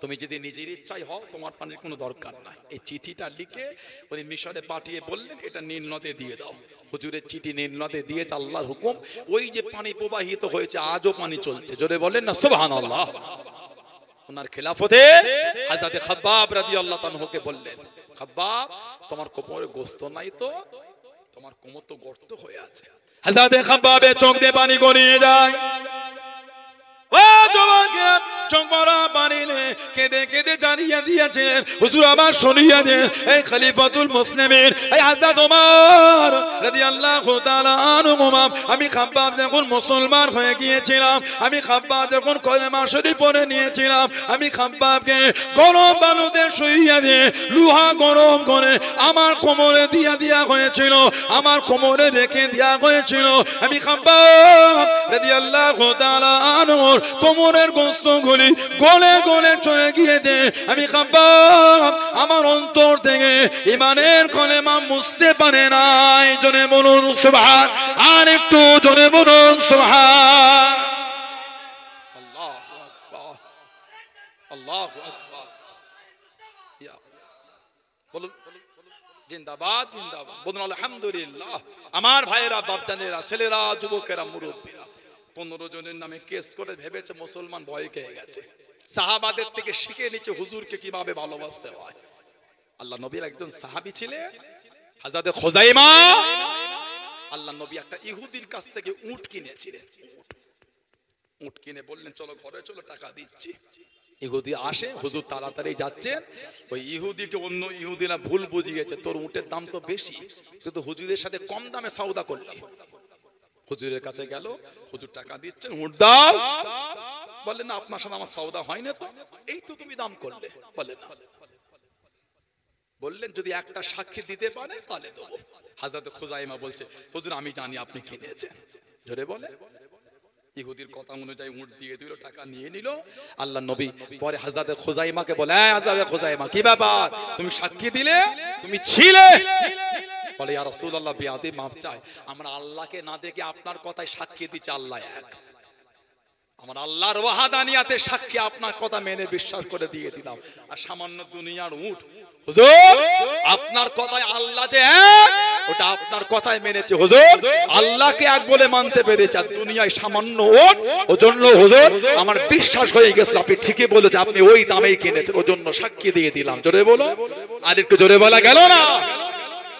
তুমি যদি নিজের ইচ্ছায় হও, তোমার পানির কোনো দরকার নাই। এই চিঠিটা লিখে উনি মিশরে পাঠিয়ে বললেন, এটা নীল নদে দিয়ে দাও। হুজুরের চিঠি নীল নদে দিয়েছে, আল্লাহর হুকুম। ওই যে পানি প্রবাহিত হয়েছে, আজও পানি চলছে। জোরে বলেন না সুবহানাল্লাহ। ওনার খেলাফতে হযরত খাব্বাব রাদিয়াল্লাহু আনহুকে বললেন, খাব্বাব তোমার কোমরে গোশত নাই তো? তোমার কোমর তো গর্ত হয়ে আছে। হযরত খাব্বাবের চোখ দিয়ে পানি গড়িয়ে যায়। ও জওয়ানকে চোখ ভরা পানি কেঁদে কেঁদে জানিয়ে দিয়েছেন, হুজুর আমার শুনিয়ে দেন, এই খলিফাতুল মুসলিমিন, এই হযরত ওমর রাদিয়াল্লাহু তাআলা আনহু, আমি খাব্বাব যখন মুসলমান হয়ে গিয়েছিলাম, আমি খাব্বাব যখন কলেমা শরীফ পড়ে নিয়েছিলাম, আমি খাব্বাবকে গরম বালুতে শুইয়ে দিয়ে লোহা গরম করে আমার কোমরে দেয়া হয়েছিল, আমার কোমরে রেখে দেয়া হয়েছিল। আমি খাব্বাব রাদিয়াল্লাহু তাআলা আনহু কোমরের গোশতগুলি গলে গলে চলে গিয়েছে। আমি খাব্বাব আমার অন্তর থেকে ঈমানের কলেমা মুছতে পারে নাই। জোরে বলুন সুবহান, আর একটু জোরে বলুন সুবহান। আল্লাহু আকবার, আল্লাহু আকবার। ইয়া বলুন জিন্দাবাদ, জিন্দাবাদ বলুন আলহামদুলিল্লাহ। আমার ভাইয়েরা, বাপজানেরা, ছেলেরা, যুবকেরা, মুরব্বীরা 15 জনের নামে কেস করে ভেবেছে মুসলমান ভয় খেয়ে গেছে। সাহাবাদের থেকে শিখে নিচ্ছে হুজুরকে কিভাবে ভালোবাসতে হয়। আল্লাহ নবীর একজন সাহাবী ছিলেন হযরত খুজাইমা আল্লাহ নবী একটা ইহুদির কাছ থেকে উট কিনেছিলেন। উট কিনে বললেন চলো ঘরে চলো, টাকা দিচ্ছি। ইহুদি আসে, হুজুর তাড়াতাড়ি যাচ্ছেন। ওই ইহুদিকে অন্য ইহুদিরা ভুল বুঝিয়েছে, তোর উটের দাম তো বেশি, তুই তো হুজুরের সাথে কম দামে সওদা করলি। হুজুরের কাছে গেল, হুজুর টাকা দিচ্ছেন, উট দাও। বলে না, আপনার সাথে আমার সওদা হয় না তো, এই তো তুমি দাম করলে। বলে না। বললেন যদি একটা সাক্ষী দিতে পারে তাহলে দেবো। হযরত খুজাইমা বলছে হুজুর আমি জানি আপনি কিনেছেন। জোরে বলে। ইহুদির কথা অনুযায়ী উট দিয়ে দিল, টাকা নিয়ে নিল। আল্লাহ নবী পরে হযরত খুজাইমাকে বলে, এই হযরত খুজাইমা কি ব্যাপার, তুমি সাক্ষী দিলে, তুমি ছিলে? বলে ইয়া রাসূলুল্লাহ বিয়াদি মাফ চাই, আমরা আল্লাহকে না দেখে আপনার কথায় সাক্ষী দিচ্ছি আল্লাহ এক। আমার আল্লাহর ওয়াহাদানিয়াতে সাক্ষী আপনার কথা মেনে বিশ্বাস করে দিয়ে দিলাম। আর সামান্য দুনিয়ার উট, হুজুর আপনার কথায় আল্লাহ যে এক, ওটা আপনার কথায় মেনেছে হুজুর, আল্লাহকে এক বলে মানতে পেরেছে। আর দুনিয়ায় সামান্য উট, ওজন্য হুজুর আমার বিশ্বাস হয়ে গেছে আপনি ঠিকই বলেছেন, আপনি ওই দামেই কিনেছেন, ওজন্য সাক্ষী দিয়ে দিলাম। জোরে বলো, আর একটু জোরে বলা গেল না?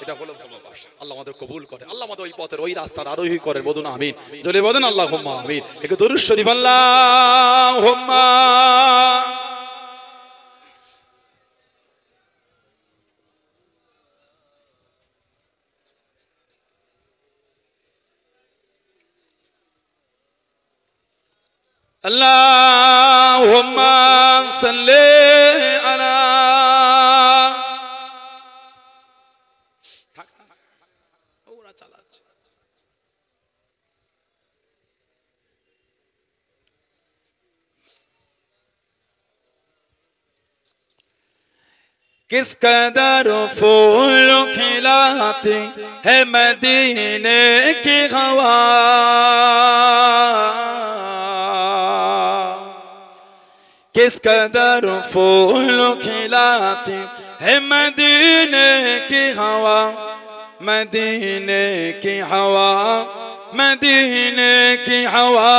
এটা হলো ভালোবাসা। আল্লাহ আমাদের কবুল করে, আল্লাহ আমাদের ওই পথের ওই রাস্তার আরোহী করেন। বলুন আমিন। জোরে বলেন আল্লাহুম্মা আমিন। একটু দরুদ শরীফ আল্লাহুম্মা। আল্লাহুম্মা সাল্লি আলা। ওরা চালাচ্ছে। किस कदर फूल खिलाती है मदीने की हवा, किस कदर फूल खिलाती है मदीने की हवा, मदीने की हवा, मदीने की हवा,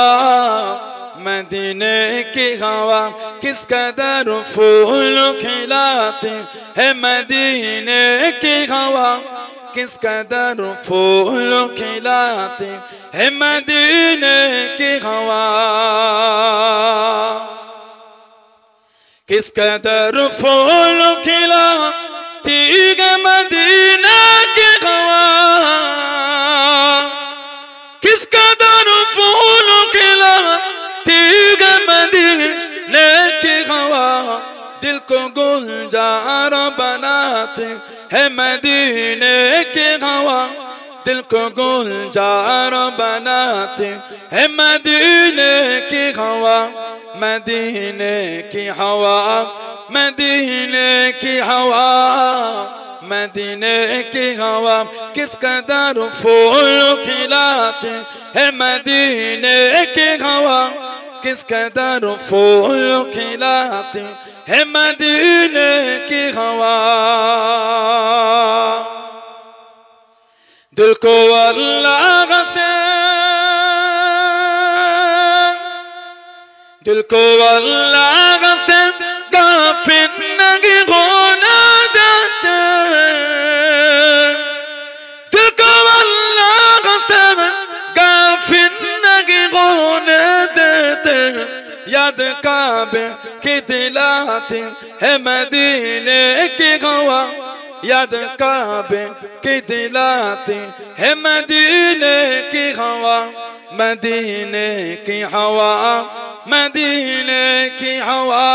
मदीने की हवा। किस कदर फूल खिलाती है मदीने की हवा, किस कदर फूल खिलाती है मदीने की हवा, किस कदर फूल खिलाती है मदीने की हवा, किस कदर फूल खिलाती है मदीने की हवा। दिल को गुलजार बनाती है मदीने की हवा, दिल को गुलजार बनाती है मदीने की हवा, मदीने की हवा, मदीने की हवा, मदीने की हवा। किस कदर फूल खिलाती है मदीने की हवा, किस कदर फूल खिलाती है मदीने की हवा। दिल को अल्लाह से, दिल को अल्लाह से गाफिल नहीं होने देते, दिल को अल्लाह से गाफिल नहीं होने देते। याद काबे की दिलाती है मदीने की हवा, याद काबे की दिलाती है मदीने की हवा, मदीने की हवा, मदीने की हवा,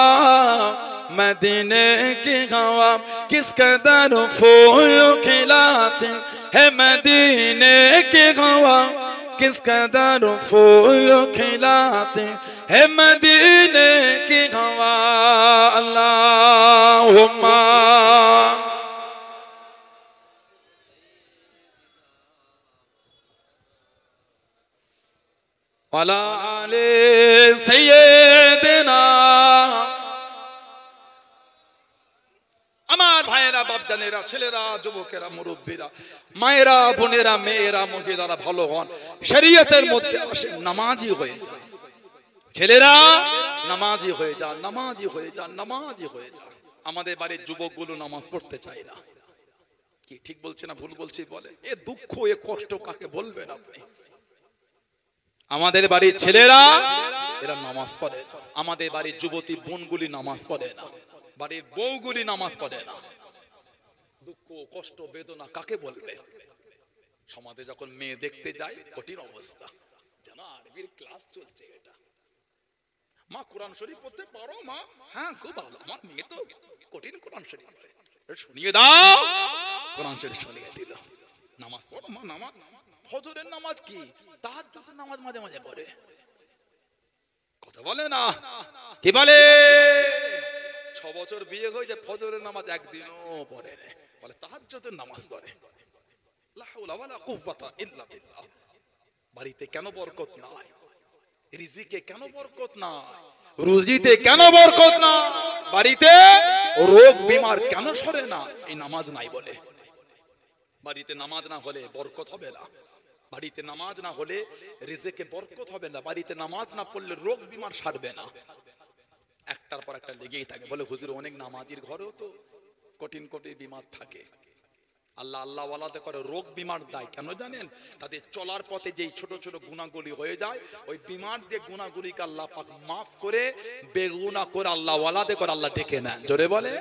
मदीने की हवा। किस कदर फूल खिलाती है मदीने की हवा, किस कदर फूल खिलाती है मदीने की हवा। अल्लाहुम्मा वाला आले सय्यदना। আমার ভাইয়েরা, বাপজানেরা, ছেলেরা, যুবকেরা, মুরব্বীরা, মায়েরা, বোনেরা, মেয়েরা, মহিলারা ভালো হন, শরীয়তের মধ্যে আসে, নামাজি হয়ে যান। ছেলেরা নামাজি হয়ে যান, নামাজি হয়ে যান, নামাজি হয়ে যান। আমাদের বাড়ির যুবকগুলো নামাজ পড়তে চায় না। কি ঠিক বলছে না ভুল বলছি বলে? এ দুঃখ এ কষ্ট কাকে বলবেন আপনি? আমাদের বাড়ির ছেলেরা এরা নামাজ পড়ে, আমাদের বাড়ির যুবতী বোনগুলি নামাজ পড়ে না, বাড়ির বউগুলি নামাজ পড়ে না। দুঃখ কষ্ট বেদনা কাকে বলবে? সমাজে যখন মেয়ে দেখতে যাই কঠিন অবস্থা, যেন আরবির ক্লাস চলছে। এটা মা কোরআন শরীফ পড়তে পারো মা? হ্যাঁ খুব ভালো, আমার মেয়ে তো কঠিন কোরআন শরীফ পড়ে। শুনিয়ে দাও, কোরআন শরীফ শুনিয়ে দিল। নামাজ পড়ো মা, নামাজ ফজরের নামাজ কি তাহাজ্জুদের নামাজ মাঝে মাঝে পড়ে, কথা বলে না। কি বলে? 6 বছর বিয়ে হয়েছে ফজরের নামাজ একদিনও পড়ে না, বলে তাহাজ্জুদের নামাজ পড়ে। লা হাওলা ওয়ালা কুওয়াতা ইল্লা বিল্লাহ। বাড়িতে কেন বরকত নাই? রিজিকে কেন বরকত নাই? রুজিতে কেন বরকত না? বাড়িতে রোগ বিমার কেন সরে না? এই নামাজ নাই বলে। বাড়িতে নামাজ না হলে বরকত হবে না, বাড়িতে নামাজ না হলে রিজিকে বরকত হবে না, বাড়িতে নামাজ না পড়লে রোগ বিমার সারবে না। একটার পর একটা লেগেই থাকে। বলে হুজুর অনেক নামাজির ঘরেও তো কঠিন কঠিন বিমার থাকে। আল্লাহ আল্লাহ ওয়ালাতে করে রোগ বিমার দায় কেন জানেন? তাদের চলার পথে যেই ছোট ছোট গুনাহগুলি হয়ে যায়, ওই বিমার দিয়ে গুনাহগুলিকে আল্লাহ পাক মাফ করে বেগুনাহ করে আল্লাহ ওয়ালাতে করে আল্লাহ ডেকে নেন। জোরে বলে।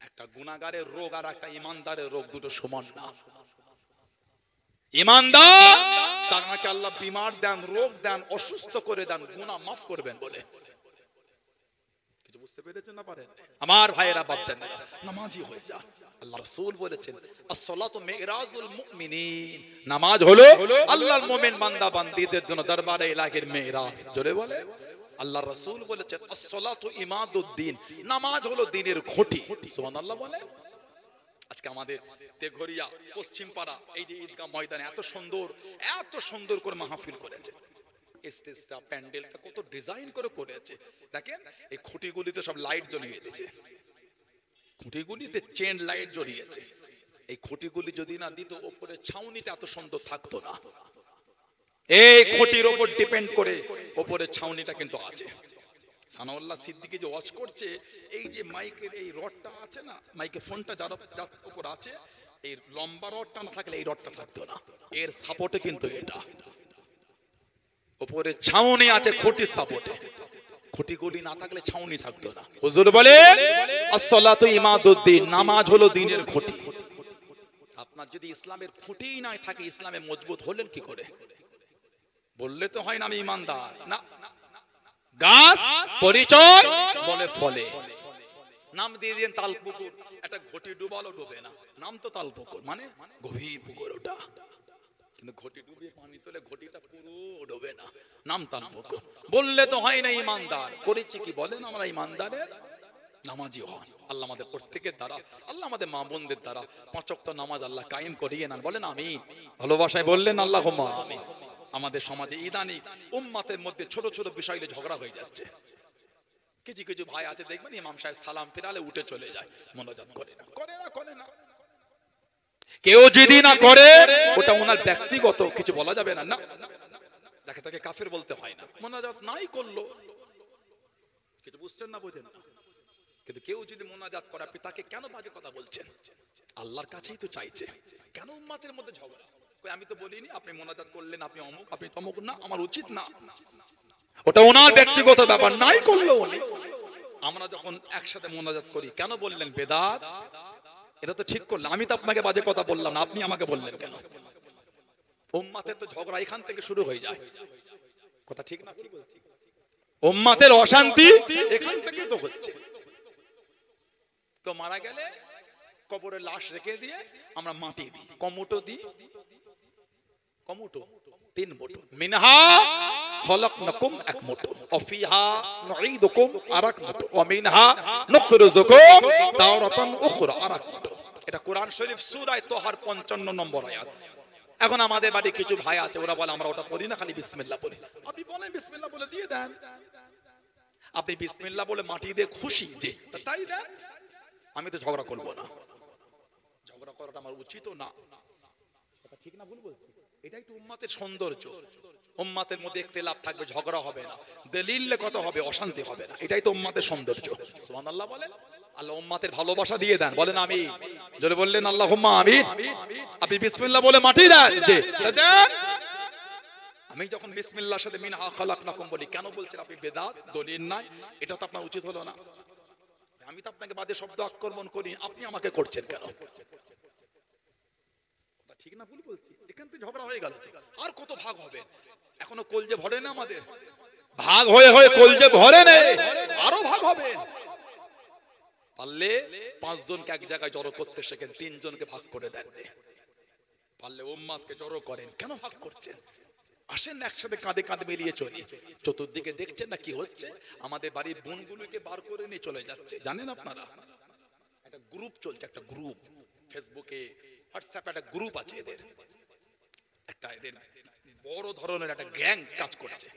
একটা গুনাহগারের রোগ আর একটা ইমানদারের রোগ দুটো সমান না। ইমানদার তাকে আল্লাহ বিমার দেন, রোগ দেন, অসুস্থ করে দেন, গুনাহ মাফ করবেন বলে। কিছু বুঝতে পেরেছেন না পারেন? আমার ভাইয়েরা বাপজানেরা, নামাজি হয়ে যা। আল্লাহ রাসূল বলেছেন as-salatu mi'rajul mu'minin, নামাজ হলো আল্লাহর মুমিন বান্দা বান্দীদের জন্য দরবারে ইলাহির মিরাজ। জোরে বলে। আল্লাহ রাসূল বলেছেন as-salatu imaduddin, নামাজ হলো দ্বীনের খুঁটি। সুবহানাল্লাহ বলে। আজকে আমাদের তেঘরিয়া পশ্চিম পাড়া এই যে ঈদগাহ ময়দানে এত সুন্দর করে মাহফিল করেছে। স্টেজটা প্যান্ডেলটা কত ডিজাইন করে করেছে দেখেন। এই খুঁটিগুলিতে সব লাইট জ্বলিয়ে দিয়েছে, খুঁটিগুলিতে চেন লাইট জ্বলিয়েছে। এই খুঁটিগুলি যদি না দিত উপরে ছাউনিটা এত সুন্দর থাকতো না। এই খুঁটির উপর ডিপেন্ড করে উপরে ছাউনিটা কিন্তু আছে। সানাউল্লাহ সিদ্দিকী যে ওয়াজ করছে, এই যে মাইকের এই রডটা আছে না, মাইকে ফোনটা যার উপর আছে, এই লম্বা রডটা না থাকলে এই রডটা থাকতো না। এর সাপোর্টে কিন্তু এটা উপরে ছাউনি আছে, খুঁটির সাপোর্টে। খুঁটিগুলি না থাকলে ছাউনি থাকতো না। হুজুর বলে as-salatu imaduddin, নামাজ হলো দ্বীনের খুঁটি। আপনার যদি ইসলামের খুঁটিই নাই থাকে, ইসলামে মজবুত হলেন কি করে? বললে তো হয় না আমি ইমানদার, না। গাছ পরিচয় বলে ফলে। নাম দিয়ে দিন তালপুকুর, একটা ঘটি ডুবালো ডুবে না, নাম তো তালপুকুর, মানে গভীর পুকুর ওটা। কিন্তু ঘটি ডুবিয়ে পানি তোলে, ঘটিটা পুরো ডুবে না, নাম তালপুকুর। বললে তো হয় না ইমানদার। করেছি কি বলেন? আমরা ইমানদারের নামাজি হন। আল্লাহ আমাদের প্রত্যেকের দ্বারা, আল্লাহ আমাদের মা বোনদের দ্বারা 5 ওয়াক্ত নামাজ আল্লাহ কায়েম করিয়ে নেন। বলেন আমিন। ভালোবাসায় বললেন আল্লাহুম্মা আমিন। আমাদের সমাজে ইদানি উম্মতের মধ্যে ছোট ছোট বিষয় নিয়ে ঝগড়া হয়ে যাচ্ছে। কিছু কিছু ভাই আছে দেখবেন ইমাম সাহেব সালাম ফিরালে উঠে চলে যায়, মোনাজাত করে না। কেউ যদি না করে ওটা ওনার ব্যক্তিগত, কিছু বলা যাবে না। না, যাকে তাকে কাফের বলতে হয় না। মোনাজাত নাই করলো, কিছু বুঝছেন না, বোঝেন না। কিন্তু কেউ যদি মোনাজাত করে, আপনি তাকে কেন বাজে কথা বলছেন? আল্লাহর কাছেই তো চাইছে, কেন উম্মতের মধ্যে ঝগড়া? আমি তো বলিনি আপনি মোনাজাত করলেন, আপনি অমুক, আপনি তমুক, না, আমার উচিত না। ওটা ওনার ব্যক্তিগত ব্যাপার, নাই করলো উনি। আমরা যখন একসাথে মোনাজাত করি, কেন বললেন বেদাত? এটা তো ঠিক করলাম। আমি তো আপনাকে বাজে কথা বললাম না, আপনি আমাকে বললেন কেন? উম্মতের তো ঝগড়া এখান থেকে শুরু হয়ে যায়। কথা ঠিক না? উম্মতের অশান্তি এখান থেকে তো হচ্ছে। তো মারা গেলে কবরে লাশ রেখে দিয়ে আমরা মাটি দিই, কমুটো দিই, কমুটো 3 মুঠো। মিনহা খলাকনাকুম, 1 মুঠো, ওয়া ফিহা নুঈদুকুম, আরেক মুঠো, ওয়া মিনহা নুখরিজুকুম তাওরাতান উখরা, আরেক মুঠো। এটা কোরআন শরীফ সূরা তাহার 55 নম্বর আয়াত। এখন আমাদের বাড়ি কিছু ভাই আছে, ওরা বলে আমরা ওটা পড়ি না, খালি বিসমিল্লাহ বলি। আপনি বলেন বিসমিল্লাহ বলে দিয়ে দেন। আপনি বিসমিল্লাহ বলে মাটি দিয়ে খুশি যে তাই দেন, আমি তো ঝগড়া করব না। ঝগড়া করাটা আমার উচিতও না। কথা ঠিক না ভুল বলছি? এটাই তো উম্মতের সৌন্দর্য। উম্মতের মধ্যে ইখতিলাফ থাকবে, ঝগড়া হবে না, দলিলে কত হবে, অশান্তি হবে না। এটাই তো উম্মতের সৌন্দর্য। সুবহানাল্লাহ বলে। আল্লাহ উম্মতের ভালোবাসা দিয়ে দেন, বলেন আমিন। জোরে বললেন আল্লাহুম্মা আমিন। আপনি বিসমিল্লাহ বলে মাটি দেন, যে দেন। আমি যখন বিসমিল্লাহর সাথে মিনহা খালাকনাকুম বলি, কেন বলছেন আপনি বেদাত? দলিল নাই, এটা তো আপনার উচিত হলো না। আমি তো আপনাকে বাদে শব্দ আক্রমণ করি, আপনি আমাকে করছেন কেন? ঠিক না ভুল বলছি? এখান থেকে ঝগড়া হয়ে গেল, আর কত ভাগ হবে? এখনো কলজে ভরে না আমাদের, ভাগ হয়ে হয়ে কলজে ভরে নেই, আরো ভাগ হবে। পারলে 5 জনকে এক জায়গায় জড়ো করতে শেখেন, 3 জনকে ভাগ করে দেন। পারলে উম্মাদকে জড়ো করেন, কেন ভাগ করছেন? আসেন একসাথে কাঁধে কাঁধে মিলিয়ে চলি। চতুর্দিকে দেখছেন না কি হচ্ছে? আমাদের বাড়ির বোনগুলোকে বার করে নিয়ে চলে যাচ্ছে, জানেন আপনারা? একটা গ্রুপ চলছে, একটা গ্রুপ ফেসবুকে, হোয়াটসঅ্যাপে একটা গ্রুপ আছে এদের, একটা এদের বড় ধরনের একটা গ্যাং কাজ করছে।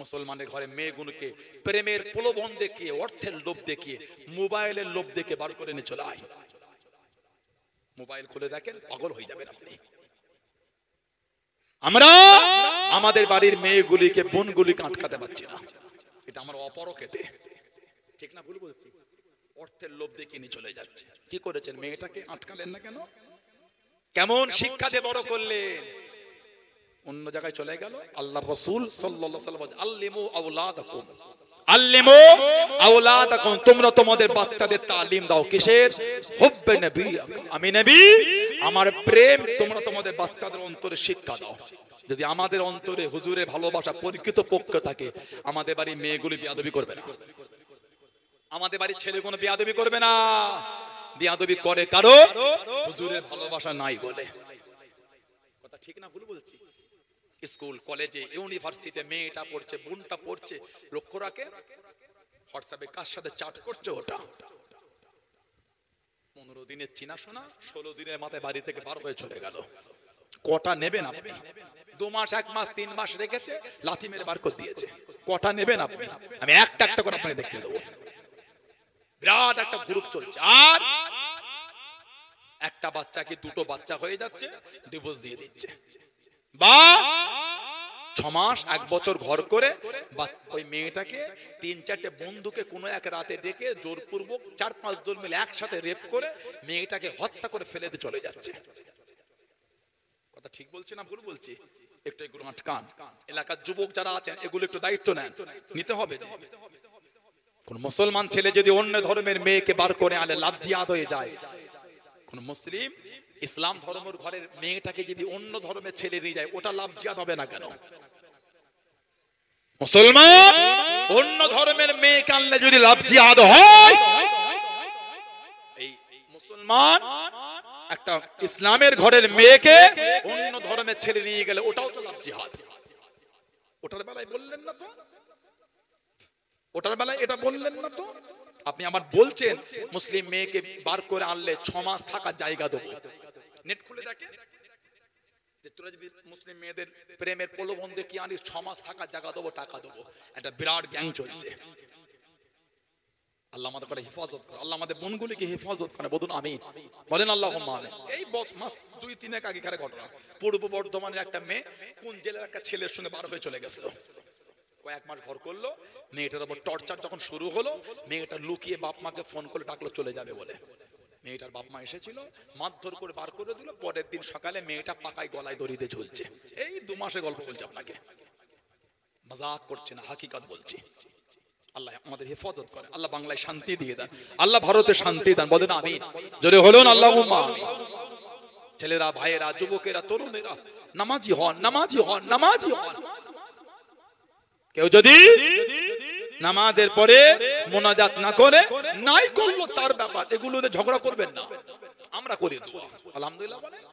মুসলমানের ঘরে মেয়েগুলোকে প্রেমের প্রলোভন দেখিয়ে, অর্থের লোভ দেখিয়ে, মোবাইলের লোভ দেখে বার করে নিয়ে চলে আয়। মোবাইল খুলে দেখেন, পাগল হয়ে যাবেন আপনি। আমরা আমাদের বাড়ির মেয়েগুলিকে, বোনগুলিকে আটকাতে পারছি না, এটা আমার অপরকেতে। ঠিক না ভুল বলছি? অর্থের লোভ দেখিয়ে নিয়ে চলে যাচ্ছে। কি করেছেন? মেয়েটাকে আটকালেন না কেন? কেমন শিক্ষা দিয়ে বড় করলেন? অন্য জায়গায় চলে গেল। আল্লাহর রাসূল সাল্লাল্লাহু আলাইহি ওয়াসাল্লাম বলেন, আল্লিমু আওলাদাকুম, আল্লিমু আওলাদাকুম, তোমরা তোমাদের বাচ্চাদের তালিম দাও কিসের? হুব্বে নবী, আমি নবী, আমার প্রেম তোমরা তোমাদের বাচ্চাদের অন্তরে শিক্ষা দাও। যদি আমাদের অন্তরে হুজুরের ভালোবাসা পরিচিত পক্ষ থাকে, আমাদের বাড়ির মেয়েগুলি বিয়াদবি করবে না, আমাদের বাড়ির ছেলেগুলো বিয়াদবি করবে না। বিয়াদবি করে কারণ হুজুরের ভালোবাসা নাই বলে। কথা ঠিক না ভুল বলছি? স্কুল কলেজে ইউনিভার্সিটিতে মেয়েটা পড়ছে, বোনটা পড়ছে, লক্ষ্য রাখে হোয়াটসঅ্যাপে কার সাথে চ্যাট করছে, ওটা 15 দিনের চিনাশোনা 16 দিনের মাথায় বাড়ি থেকে বার হয়ে চলে গেল। কটা নেবেন আপনি? 2 মাস, 1 মাস, 3 মাস রেখেছে, লাথি মেরে বার করে দিয়েছে। কটা নেবেন আপনি? আমি একটা একটা করে আপনাকে দেখিয়ে দেবো। বিরাট একটা গ্রুপ চলছে, আর একটা বাচ্চা কি 2টো বাচ্চা হয়ে যাচ্ছে, ডিভোর্স দিয়ে দিচ্ছে। বা 6 মাস 1 বছর ঘর করে ওই মেয়েটাকে 3-4টে বন্ধুকে কোনো এক রাতে ডেকে জোরপূর্বক 4-5 জন মিলে একসাথে রেপ করে মেয়েটাকে হত্যা করে ফেলে দিয়ে চলে যাচ্ছে। কথা ঠিক বলছি না ভুল বলছি? একটু এগুলো আটকান। এলাকার যুবক যারা আছেন, এগুলো একটু দায়িত্ব নেন, নিতে হবে। যে কোন মুসলমান ছেলে যদি অন্য ধর্মের মেয়েকে বার করে আনে, লাভ জিহাদ হয়ে যায়। কোন মুসলিম ইসলাম ধর্মের ঘরের মেয়েটাকে যদি অন্য ধর্মের ছেলে নিয়ে যায়, ওটা লাভ জিহাদ হবে না কেন? মুসলমান অন্য ধর্মের মেয়েকে আনলে যদি লাভ জিহাদ হয়, এই মুসলমান একটা ইসলামের ঘরের মেয়েকে অন্য ধর্মের ছেলে নিয়ে গেলে ওটাও তো লাভ জিহাদ। ওটার বেলায় বললেন না তো, ওটার বেলায় এটা বললেন না তো। আপনি আমার বলছেন মুসলিম মেয়েকে বার করে আনলে 6 মাস থাকার জায়গা দেবো। নেট খুলে দেখেন, যে তোরা যদি মুসলিম মেয়েদের প্রেমের প্রলোভন দেখিয়ে আনিস, 6 মাস থাকার জায়গা দেবো, টাকা দেবো। একটা বিরাট গ্যাং চলছে। আল্লাহ আমাদের করে হেফাজত করে, আল্লাহ আমাদের বোনগুলিকে হেফাজত করে। বলুন আমিন, বলেন আল্লাহুম্মা আমিন। এই মাস 2-3 আগেকার ঘটনা, পূর্ব বর্ধমানের একটা মেয়ে কোন জেলার একটা ছেলের সঙ্গে বার হয়ে চলে গেছিল। কয়েক মাস ঘর করলো, মেয়েটার উপর টর্চার যখন শুরু হলো, মেয়েটা লুকিয়ে বাপ মাকে ফোন করে ডাকলো চলে যাবে বলে। মেয়েটার বাপ মা এসেছিল, মারধর করে বার করে দিল। পরের দিন সকালে মেয়েটা পাকায় গলায় দড়িতে ঝুলছে। এই 2 মাসের গল্প বলছি আপনাকে, মজাক করছে না, হাকিকত বলছি। আল্লাহ আমাদের হেফাজত করে, আল্লাহ বাংলায় শান্তি দিয়ে দেন, আল্লাহ ভারতে শান্তি দেন। বলেন আমিন, জোরে হলো না আল্লাহুম্মা আমিন। ছেলেরা, ভাইয়েরা, যুবকেরা, তরুণেরা নামাজি হন, নামাজি হন, নামাজি হন। কেউ যদি নামাজের পরে মোনাজাত না করে, নাই করলো তার ব্যাপার, এগুলোতে ঝগড়া করবেন না। আমরা করি দোয়া, আলহামদুলিল্লাহ বলেন।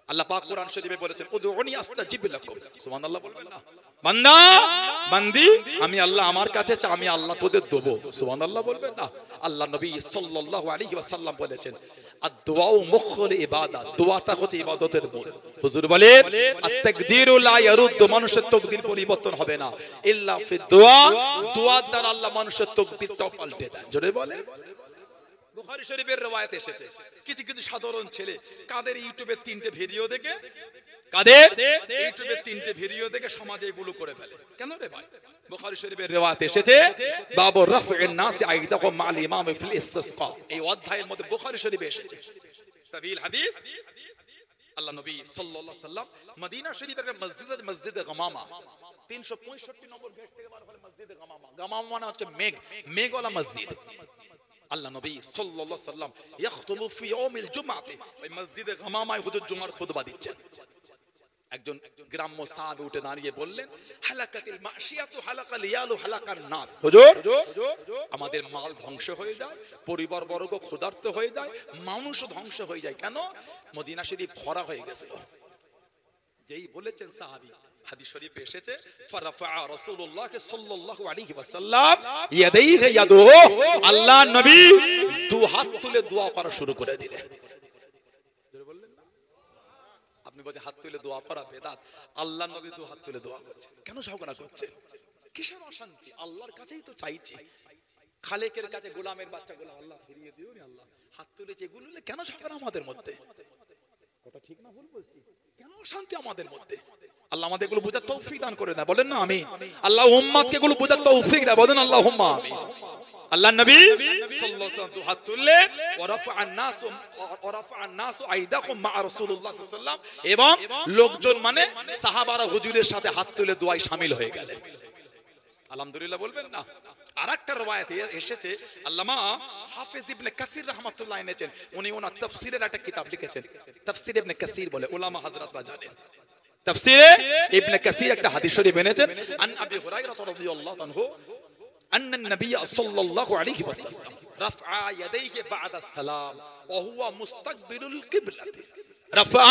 আল্লাহ পাক কোরআন শরীফে বলেছেন, উদউনি আস্তাজিব লাকুম। সুবহানাল্লাহ বলবেন না? বান্দা বান্দি, আমি আল্লাহ আমার কাছে চা, আমি আল্লাহ তোদের দেব। সুবহানাল্লাহ বলবেন না? আল্লাহ নবী সাল্লাল্লাহু আলাইহি ওয়াসাল্লাম বলেছেন, আদ-দুআউ মুখুল ইবাদত, দোয়াটা হচ্ছে ইবাদতের মূল। হুজুর বলেন, আত-তাকদীরু লা ইয়ারুদ্দু, মানুষের তাকদীর পরিবর্তন হবে না, ইল্লা ফি দুআ, দোয়ার দ্বারা আল্লাহ মানুষের তাকদীরটাও পাল্টে দেন। জোরে বলেন। বুখারী শরীফের রওয়ায়াতে এসেছে, কিছু কিছু সাধারণ ছেলে কাদের ইউটিউবে 3টে ভিডিও দেখে, কাদের ইউটিউবে 3টে ভিডিও দেখে সমাজে এগুলো করে ফেলে। কেন রে ভাই? বুখারী শরীফের রিওয়ায়াত এসেছে বাবু রাফউন নাস আইদাহুম মা'আল ইমাম ফিল ইসতিসকা, এই অধ্যায়ের মধ্যে বুখারী শরীফে এসেছে তাবিল হাদিস। আল্লাহ নবী সাল্লাল্লাহু আলাইহি ওয়াসাল্লাম মদিনা শরীফের একটা মসজিদ আছে, মসজিদে গামামা, 365 নম্বর গেট থেকে বার হলে মসজিদে গামামা। গামামা মানে হচ্ছে মেঘ, মেঘওয়ালা মসজিদ। আল্লাহ নবী সাল্লাল্লাহু আলাইহি ওয়াসাল্লাম ইয়াখতুবু ফি ইয়াউমিল জুমআতি, ওই মসজিদে গামামায় হুজুর জুমার খুতবা দিচ্ছেন। একজন গ্রাম্য সাহাবী উঠে দাঁড়িয়ে বললেন, হালাকাতিল মাশিয়াতু হালাকাল ইয়ালু হালাকান নাস, হুজুর আমাদের মাল ধ্বংস হয়ে যায়, পরিবার বর্গ ক্ষুধার্ত হয়ে যায়, মানুষও ধ্বংস হয়ে যায়। কেন? মদিনা শরীফ খরা হয়ে গেছিল। যেই বলেছেন সাহাবী, হাদিস শরীফে এসেছে ফারাফা রাসূলুল্লাহ সাল্লাল্লাহু আলাইহি ওয়াসাল্লাম ইয়াদাইহি ইয়াদুহু, আল্লাহ নবী দু হাত তুলে দোয়া করা শুরু করে দিলেন। আপনি বলছেন হাত তুলে দোয়া করা বেদাত, আল্লাহ নবী দু হাত তুলে দোয়া করছেন, কেন ঝগড়া করছেন? কিসের অশান্তি? আল্লাহর কাছেই তো চাইছি, খালেকের কাছে গোলামের বাচ্চা গোলাম আল্লাহ ফিরিয়ে দিও নি, আল্লাহ হাত তুলেছে, এগুলো কেন ঝগড়া আমাদের মধ্যে? কথা ঠিক না ভুল বলছি? কেন অশান্তি আমাদের মধ্যে? আল্লাহ আমাদের এগুলো বোঝার তৌফিক দান করে দেয়, বলেন না আমিন। আল্লাহ উম্মতকে এগুলো বোঝার তৌফিক দেয়, বলেন আল্লাহুম্মা আমিন। আল্লাহ নবী সাল্লাল্লাহু আলাইহি ওয়াসাল্লাম দু হাত তুললেন, ওয়ারাফা'আন নাসু আইদাহুম মা রাসূলুল্লাহ সাল্লাল্লাহু আলাইহি ওয়াসাল্লাম, এবং লোকজন মানে সাহাবারা হুজুরের সাথে হাত তুলে দোয়ায় শামিল হয়ে গেলেন। আলহামদুলিল্লাহ বলবেন না? আরেকটা রওয়ায়াতে এসেছে, আল্লামা হাফেজ ইবনে কাসির রাহমাতুল্লাহ এনেছেন, উনি ওনার তাফসীরের একটা কিতাব লিখেছেন, তাফসীর ইবনে কাসির বলে, উলামা হযরতরা জানেন। তাফসীরে ইবনে কাসির একটা হাদিস শরীফ এনেছেন, আন আবি হুরায়রা রাদিয়াল্লাহু আনহু أن النبي صلى الله عليه وسلم رفع يديه بعد السلام وهو مستقبل القبلة। رفع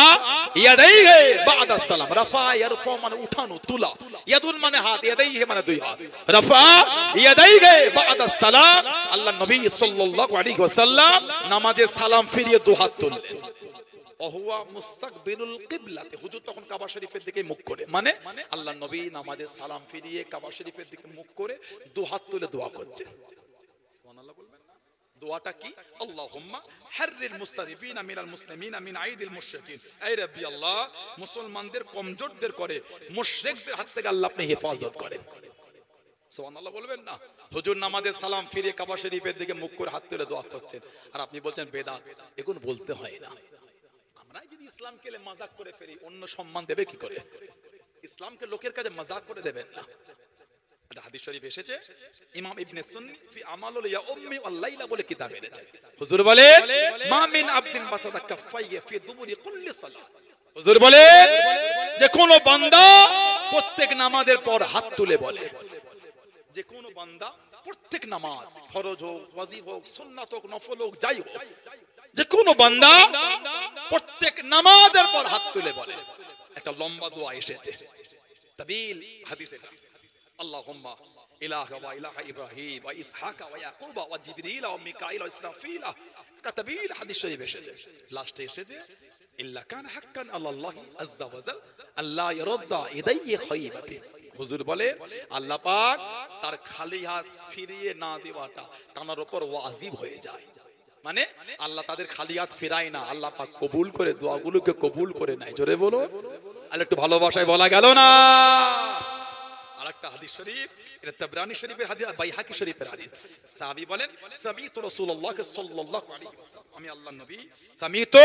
يديه بعد السلام، رفع يرفع মানে উঠানো তোলা, ইয়াদুল মানে হাত, ইয়াদাইহি মানে দুই হাত। رفع يديه بعد السلام, আল্লাহ নবী সাল্লাল্লাহু আলাইহি ওয়াসাল্লাম নামাজে সালাম ফিরিয়ে দু হাত তুললেন। ওহুয়া মুস্তাকবিলুল কিবলাতে, হুজুর তখন কাবা শরীফের দিকে মুখ করে, মানে আল্লাহ নবী নামাজে সালাম ফিরিয়ে কাবা শরীফের দিকে মুখ করে দু হাত তুলে দোয়া করছেন। সুবহানাল্লাহ বলবেন না? দোয়াটা কি? আল্লাহুম্মা হাররিল মুস্তাদিফিনা মিনাল মুসলিমিনা মিন আইদিল মুশরিকিন, এই রব্বি আল্লাহ মুসলমানদের কমজোরদের করে মুশরিকদের হাত থেকে আল্লাহ আপনি হেফাজত করেন। সুবহানাল্লাহ বলবেন না? হুজুর নামাজে সালাম ফিরিয়ে কাবা শরীফের দিকে মুখ করে হাত তুলে দোয়া করছেন, আর আপনি বলছেন বেদাত, এগুলো বলতে হয় না। আমরা যদি ইসলামকে মজাক করে ফেলি, অন্য সম্মান দেবে কি করে? ইসলামকে লোকের কাছে মজাক করে দেবেন না। একটা হাদিস শরীফ এসেছে, ইমাম ইবনে সুন্নি ফি আমালুল ইয়াউমি ওয়াল লাইলা বলে কিতাব এনেছেন। হুজুর বলে মা মিন আবদিন বাসাদা কাফাইয়া ফি দুবুরি কুল্লি সালাত, হুজুর বলে যে কোন বান্দা প্রত্যেক নামাজের পর হাত তুলে বলে, যে কোন বান্দা প্রত্যেক নামাজ, ফরজ হোক, ওয়াজিব হোক, সুন্নাত হোক, নফল হোক, যাই হোক, যে কোন বান্দা প্রত্যেক নামাজের পর হাত তুলে বলে, একটা লম্বা দোয়া এসেছে, তাবিল হাদিস এটা, আল্লাহুম্মা ইলাহা ওয়া ইলাহা ইব্রাহিম ওয়া ইসহাক ওয়া ইয়াকুব ওয়া জিবরিল ওয়া মিকাইল ওয়া ইসরাফিল, তাবিল হাদিস শরীফ এসেছে। লাস্টে এসেছে ইল্লা কান হাক্কান আল্লাহি আযজা ওয়া জাল আল্লাহ ইয়ারদা ইদাইহি খাইবাতি, হুজুর বলে আল্লাহ পাক তার খালি হাত ফিরিয়ে না দেওয়াটা তার উপর ওয়াজিব হয়ে যায়, মানে আল্লাহ তাদের খালি হাত ফেরায় না, আল্লাহ পাক কবুল করে দোয়াগুলোকে কবুল করে নেয়। জোরে বলো, আর একটু ভালোবাসায় বলা গেল না? আরেকটা হাদিস শরীফ, এটা তাবরানী শরীফের হাদিস, বাইহাকি শরীফের হাদিস। সাহাবী বলেন সামিতু রাসূলুল্লাহ সাল্লাল্লাহু আলাইহি ওয়াসাল্লাম, আমি আল্লাহর নবী, সামিতু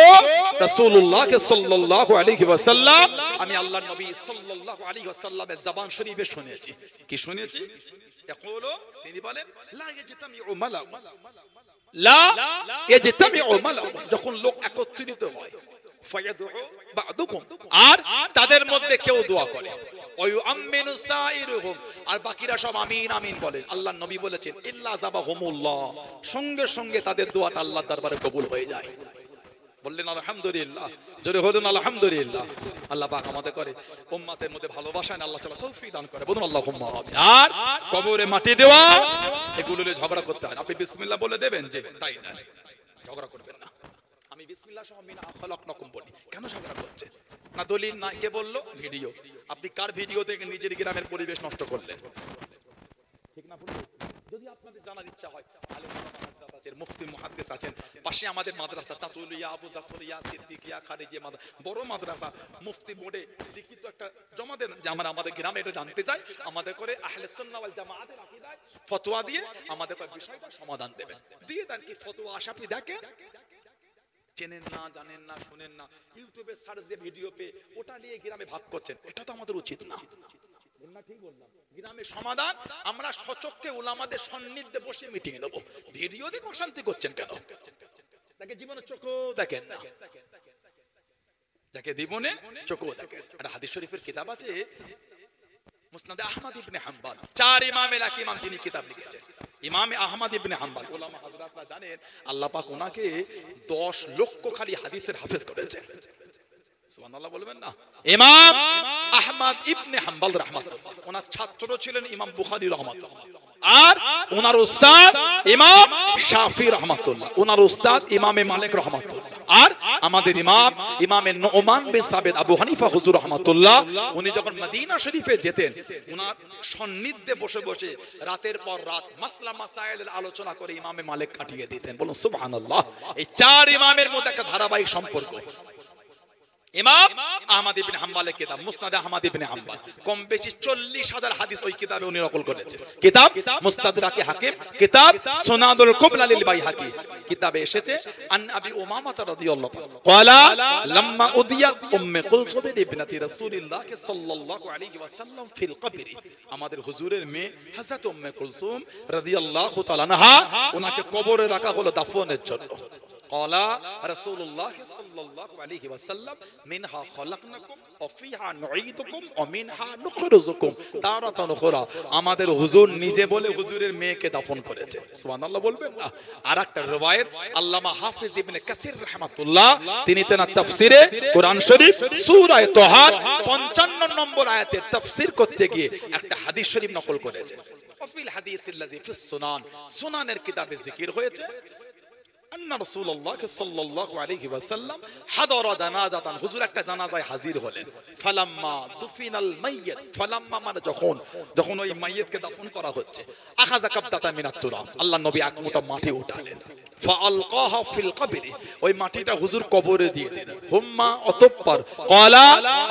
রাসূলুল্লাহ সাল্লাল্লাহু আলাইহি ওয়াসাল্লাম, আমি আল্লাহর নবী সাল্লাল্লাহু আলাইহি ওয়াসাল্লামের জবান শরীফে শুনেছি। কি শুনেছি? ইয়াকুলু, তিনি বলেন লা ইয়াজতামিউ মালাউ, লা ইয়াজতামিউ মালাউ, যখন লোক একত্রিত হয়, ফায়াদউ বা'দুকুম, আর তাদের মধ্যে কেউ দোয়া করে, ওয়ায়ুআমিনু সাইরুহুম, আর বাকিরা সব আমিন আমিন বলেন। আল্লাহর নবী বলেছেন ইল্লা যাবাহুমুল্লাহ, সঙ্গে সঙ্গে তাদের দোয়াটা আল্লাহর দরবারে কবুল হয়ে যায়। বললেন আলহামদুলিল্লাহ, জোরে বলুন আলহামদুলিল্লাহ। আল্লাহ পাক আমাদের করে উম্মতের মধ্যে ভালোবাসা না, আল্লাহ তাআলা তৌফিক দান করে, বলুন আল্লাহুম্মা আমিন। আর কবরে মাটি দেওয়া, এগুলো নিয়ে ঝগড়া করতে হয় না। আপনি বিসমিল্লাহ বলে দেবেন, যে তাই না, ঝগড়া করবেন না। আমি বিসমিল্লাহ সহ মিনা খালাকনাকুম বলি, কেন ঝগড়া করছেন? না দলিল না, কে বললো? ভিডিও। আপনি কার ভিডিও থেকে নিজের গ্রামের পরিবেশ নষ্ট করলেন? ঠিক না? যদি আপনাদের জানার ইচ্ছা হয় আলেম ওলামা হযরত আছেন, মুফতি মুহাদ্দিস আছেন, পাশে আমাদের মাদ্রাসা তাতুলিয়া, আবু জাফরিয়া, সিদ্দিকিয়া, খারিজিয়া বড় মাদ্রাসা, মুফতি বোর্ডে লিখিত একটা জমা দেন যে আমরা আমাদের গ্রামে এটা জানতে চাই, আমাদের করে আহলে সুন্নাহ ওয়াল জামাআতের আকীদায় ফতোয়া দিয়ে আমাদের করে বিষয়টা সমাধান দেবেন। দিয়ে দেন কি ফতোয়া আসে আপনি দেখেন, চেনেন না, জানেন না, শুনেন না, ইউটিউবে সার্চ দিয়ে ভিডিও পেয়ে ওটা নিয়ে গ্রামে ভাগ করছেন, এটা তো আমাদের উচিত না। ঠিক বললাম? গ্রামের সমাধান আমরা সচক্ষে উলামাদের সান্নিধ্যে বসে মিটিয়ে নেব। ভিডিও দেখে অশান্তি করছেন কেন? তাকে জীবনে চোখও দেখেন না, তাকে জীবনে চোখও দেখেন। একটা হাদিস শরীফের কিতাব আছে মুসনাদ আহমদ ইবনে হাম্বল, চার ইমামের এক ইমাম তিনি কিতাব লিখেছেন, ইমাম আহমদ ইবনে হাম্বল। উলামা হযরতরা জানেন আল্লাহ পাক ওনাকে 10 লক্ষ খালি হাদিসের হাফেজ করেছেন। সুবহানাল্লাহ বলবেন না? ইমাম আহমদ ইবনে হাম্বল রাহমাতুল্লাহ, ওনার ছাত্র ছিলেন ইমাম বুখারী রাহমাতুল্লাহ, আর ওনার উস্তাদ ইমাম শাফি রাহমাতুল্লাহ, ওনার উস্তাদ ইমামে মালিক রাহমাতুল্লাহ, আর আমাদের ইমামে নুমান বিন সাবিত আবু হানিফা হুজুর রাহমাতুল্লাহ। উনি যখন মদিনা শরীফে যেতেন ওনার সান্নিধ্যে বসে বসে রাতের পর রাত মাসলা মাসাইলের আলোচনা করে ইমামে মালিক কাটিয়ে দিতেন। বলুন সুবহানাল্লাহ। এই চার ইমামের মধ্যে একটা ধারাবাহিক সম্পর্ক। ইমাম আহমদ ইবনে হাম্বলের কিতাব মুসনাদ আহমদ ইবনে হাম্বল, কম বেশি 40,000 হাদিস ওই কিতাবে উনি নকল করেছেন। কিতাব মুস্তাদরাকে হাকিম, কিতাব সুনানুল কুবরা লিল বাইহাকি, কিতাবে এসেছে আন আবি উমামা রাদিয়াল্লাহু তাআলা ক্বালা লাম্মা উদিয়াত উম্মে কুলসুম ইবনাতি রাসূলিল্লাহ সাল্লাল্লাহু আলাইহি ওয়াসাল্লাম ফিল কবরি, আমাদের হুজুরের মেয়ে হযরত উম্মে কুলসুম রাদিয়াল্লাহু তাআলা আনহা, ওনাকে কবরে রাখা হলো দাফনের জন্য। ক্বালা রাসূলুল্লাহ সাল্লাল্লাহু আলাইহি ওয়াসাল্লাম মিনহা খলাকনাকুম ওয়া ফিহা নুঈদুকুম ওয়া মিনহা নুখরিজুকুম তারাতান উখরা, আমাদের হুজুর নিজে বলে হুজুরের মেয়েকে দাফন করেছে। সুবহানাল্লাহ বলবেন না? আরেকটা riwayat আল্লামা হাফিজ ইবনে কাসির রাহমাতুল্লাহ তিনি তার তাফসিরে কোরআন শরীফ সূরা তাহা 55 নম্বর আয়াতের তাফসীর করতে গিয়ে একটা হাদিস শরীফ নকল করেছে। ওয়াফিল হাদিসিল্লাযী ফিস সুনান, সুনানের কিতাবে জিকির হয়েছে আন্না রাসূলুল্লাহ সাল্লাল্লাহু আলাইহি ওয়াসাল্লাম হাদারা জানাজাতান, হুজুর একটা জানাজায় হাজির হলেন। ফালাম্মা দুফিনাল মাইয়িত, ফালাম্মা মানে যখন ওই মাইয়িতকে দাফন করা হচ্ছে, আখাযা কাবদাতা মিনাত তুরাব, আল্লাহর নবী এক মুঠো মাটি উঠালেন, ফাআলকাহা ফিল কবরি, ওই মাটিটা হুজুর কবরে দিয়ে দিলেন। হুম্মা অতঃপর ক্বালা,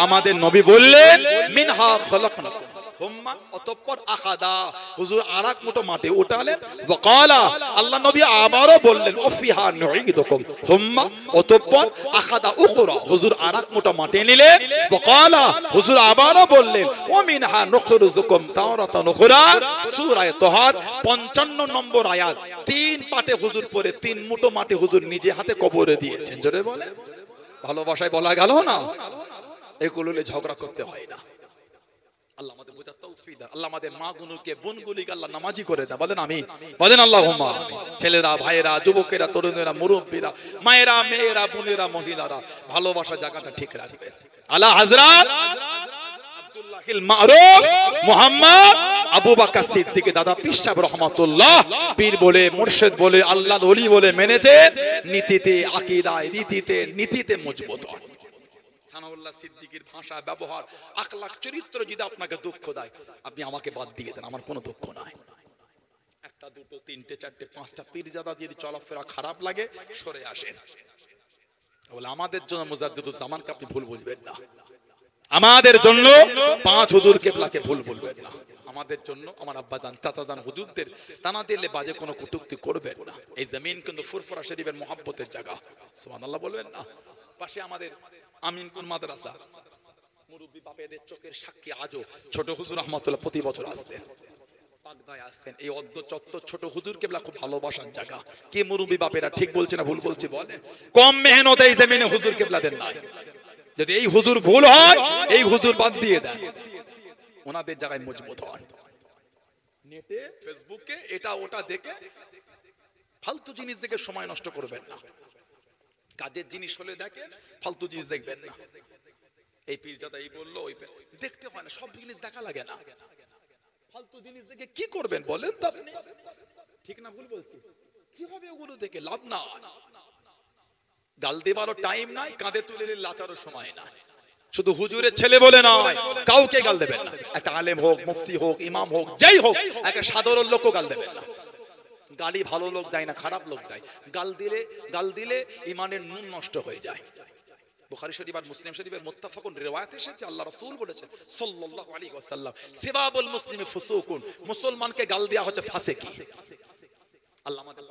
আমাদের নবী বললেন মিনহা খলাকনাকুম, হুম্মা অতঃপর আখাদা, হুজুর আরেক মুঠো মাটি উঠালেন, ওয়া ক্বালা, আল্লাহ নবী আবারো বললেন ওফিহা নুঈদুকুম, হুম্মা অতঃপর আখাদা উখরা, হুজুর আরেক মুঠো মাটি নিলেন, ওয়া ক্বালা, হুজুর আবারো বললেন ওয়া মিনহা নুখরিজুকুম তারাতান উখরা, সূরা তাহার 55 নম্বর আয়াত, 3 পাটে হুজুর পড়ে 3 মুঠো মাটি হুজুর নিজে হাতে কবরে দিয়েছেন। জোরে বলেন, ভালোবাসায় বলা গেল না? এগুলো নিয়ে ঝগড়া করতে হয় না। আল্লাহ আমাদের বোঝার তৌফিক দান। আল্লাহ আমাদের মা গুলোকে বোন গুলিকে আল্লাহ নামাজি করে দেন। বলেন আমিন, বলেন আল্লাহুম্মা আমিন। ছেলেরা, ভাইয়েরা, যুবকেরা, তরুণেরা, মুরব্বীরা, মায়েরা, মেয়েরা, বোনেরা, মহিলারা ভালোবাসা জায়গাটা ঠিক রাখবেন। আলা হযরত আব্দুল্লাহিল মারুফ মুহাম্মদ আবু বকর সিদ্দিক দাদা পীর সাহেব রাহমাতুল্লাহ, পীর বলে, মুর্শিদ বলে, আল্লাহর ওলি বলে মেনেছে, নীতিতে, আকীদায়, নীতিতে মজবুত হয়। সানাউল্লাহ সিদ্দিকীর ভাষা, ব্যবহার, আখলাক, চরিত্র যদি আপনাকে দুঃখ দেয়, আপনি আমাকে বাদ দিয়ে দেন, আমার কোনো দুঃখ নাই। একটা, দুটো, তিনটে, চারটে, পাঁচটা পীরজাদা যদি চলাফেরা খারাপ লাগে সরে আসেন। বলে আমাদের জন্য মুজাদ্দিদুল জামানকে আপনি ভুল বুঝবেন না, আমাদের জন্য 5 হুজুর কেবলাকে ভুল বলবেন না, আমাদের জন্য আমার আব্বাজান চাচাজান হুজুরদের তানা দিলে বাজে কোনো কটূক্তি করবেন না। এই জমিন কিন্তু ফুরফুরা শরীফের মহব্বতের জায়গা। সুবহানাল্লাহ বলবেন না? পাশে আমাদের আমিনপুর মাদ্রাসা, মুরব্বী বাপেদের চোখের সাক্ষী আজও ছোট হুজুর রহমাতুল্লাহ প্রতি বছর আসতেন, পাগদায় আসতেন। এই অদ্য চত্বর ছোট হুজুর কেবলা খুব ভালোবাসার জায়গা। কে মুরব্বী বাপেরা ঠিক বলছে না ভুল বলছে বলে? কম মেহনত এই জমিনে হুজুর কেবলাদের নাই। যদি এই হুজুর ভুল হয়, এই হুজুর বাদ দিয়ে দেন, ওনাদের জায়গায় মজবুত হন। নেটে, ফেসবুকে এটা ওটা দেখে ফালতু জিনিস দেখে সময় নষ্ট করবেন না। কাজের জিনিস হলে দেখেন, ফালতু জিনিস দেখবেন না। এই পীরজাদা এই বললো, ওই দেখতে হয় না, সব জিনিস দেখা লাগে না। ফালতু জিনিস দেখে কি করবেন বলেন তো আপনি? ঠিক না ভুল বলছি? কি হবে ওগুলো দেখে? লাভ না। গাল দেবারও টাইম নাই, কাঁধে তুলে লাচারও সময় নাই। শুধু হুজুরের ছেলে বলে নয়, কাউকে গাল দেবেন না। একটা আলেম হোক, মুফতি হোক, ইমাম হোক, যেই হোক, একটা সাধারণ লোকও গাল দেবেন না। গালি ভালো লোক দেয় না, খারাপ লোক দেয়। গাল দিলে ইমানের নুন নষ্ট হয়ে যায়। বুখারী শরীফ আর মুসলিম শরীফের মুত্তাফাকুন রিওয়ায়াত এসেছে, আল্লাহ রাসূল বলেছেন সাল্লাল্লাহু আলাইহি ওয়াসাল্লাম, সিবাবুল মুসলিমি ফুসুকুন, মুসলমানকে গাল দেওয়া হচ্ছে ফাসিকি। আল্লাহ আমাদের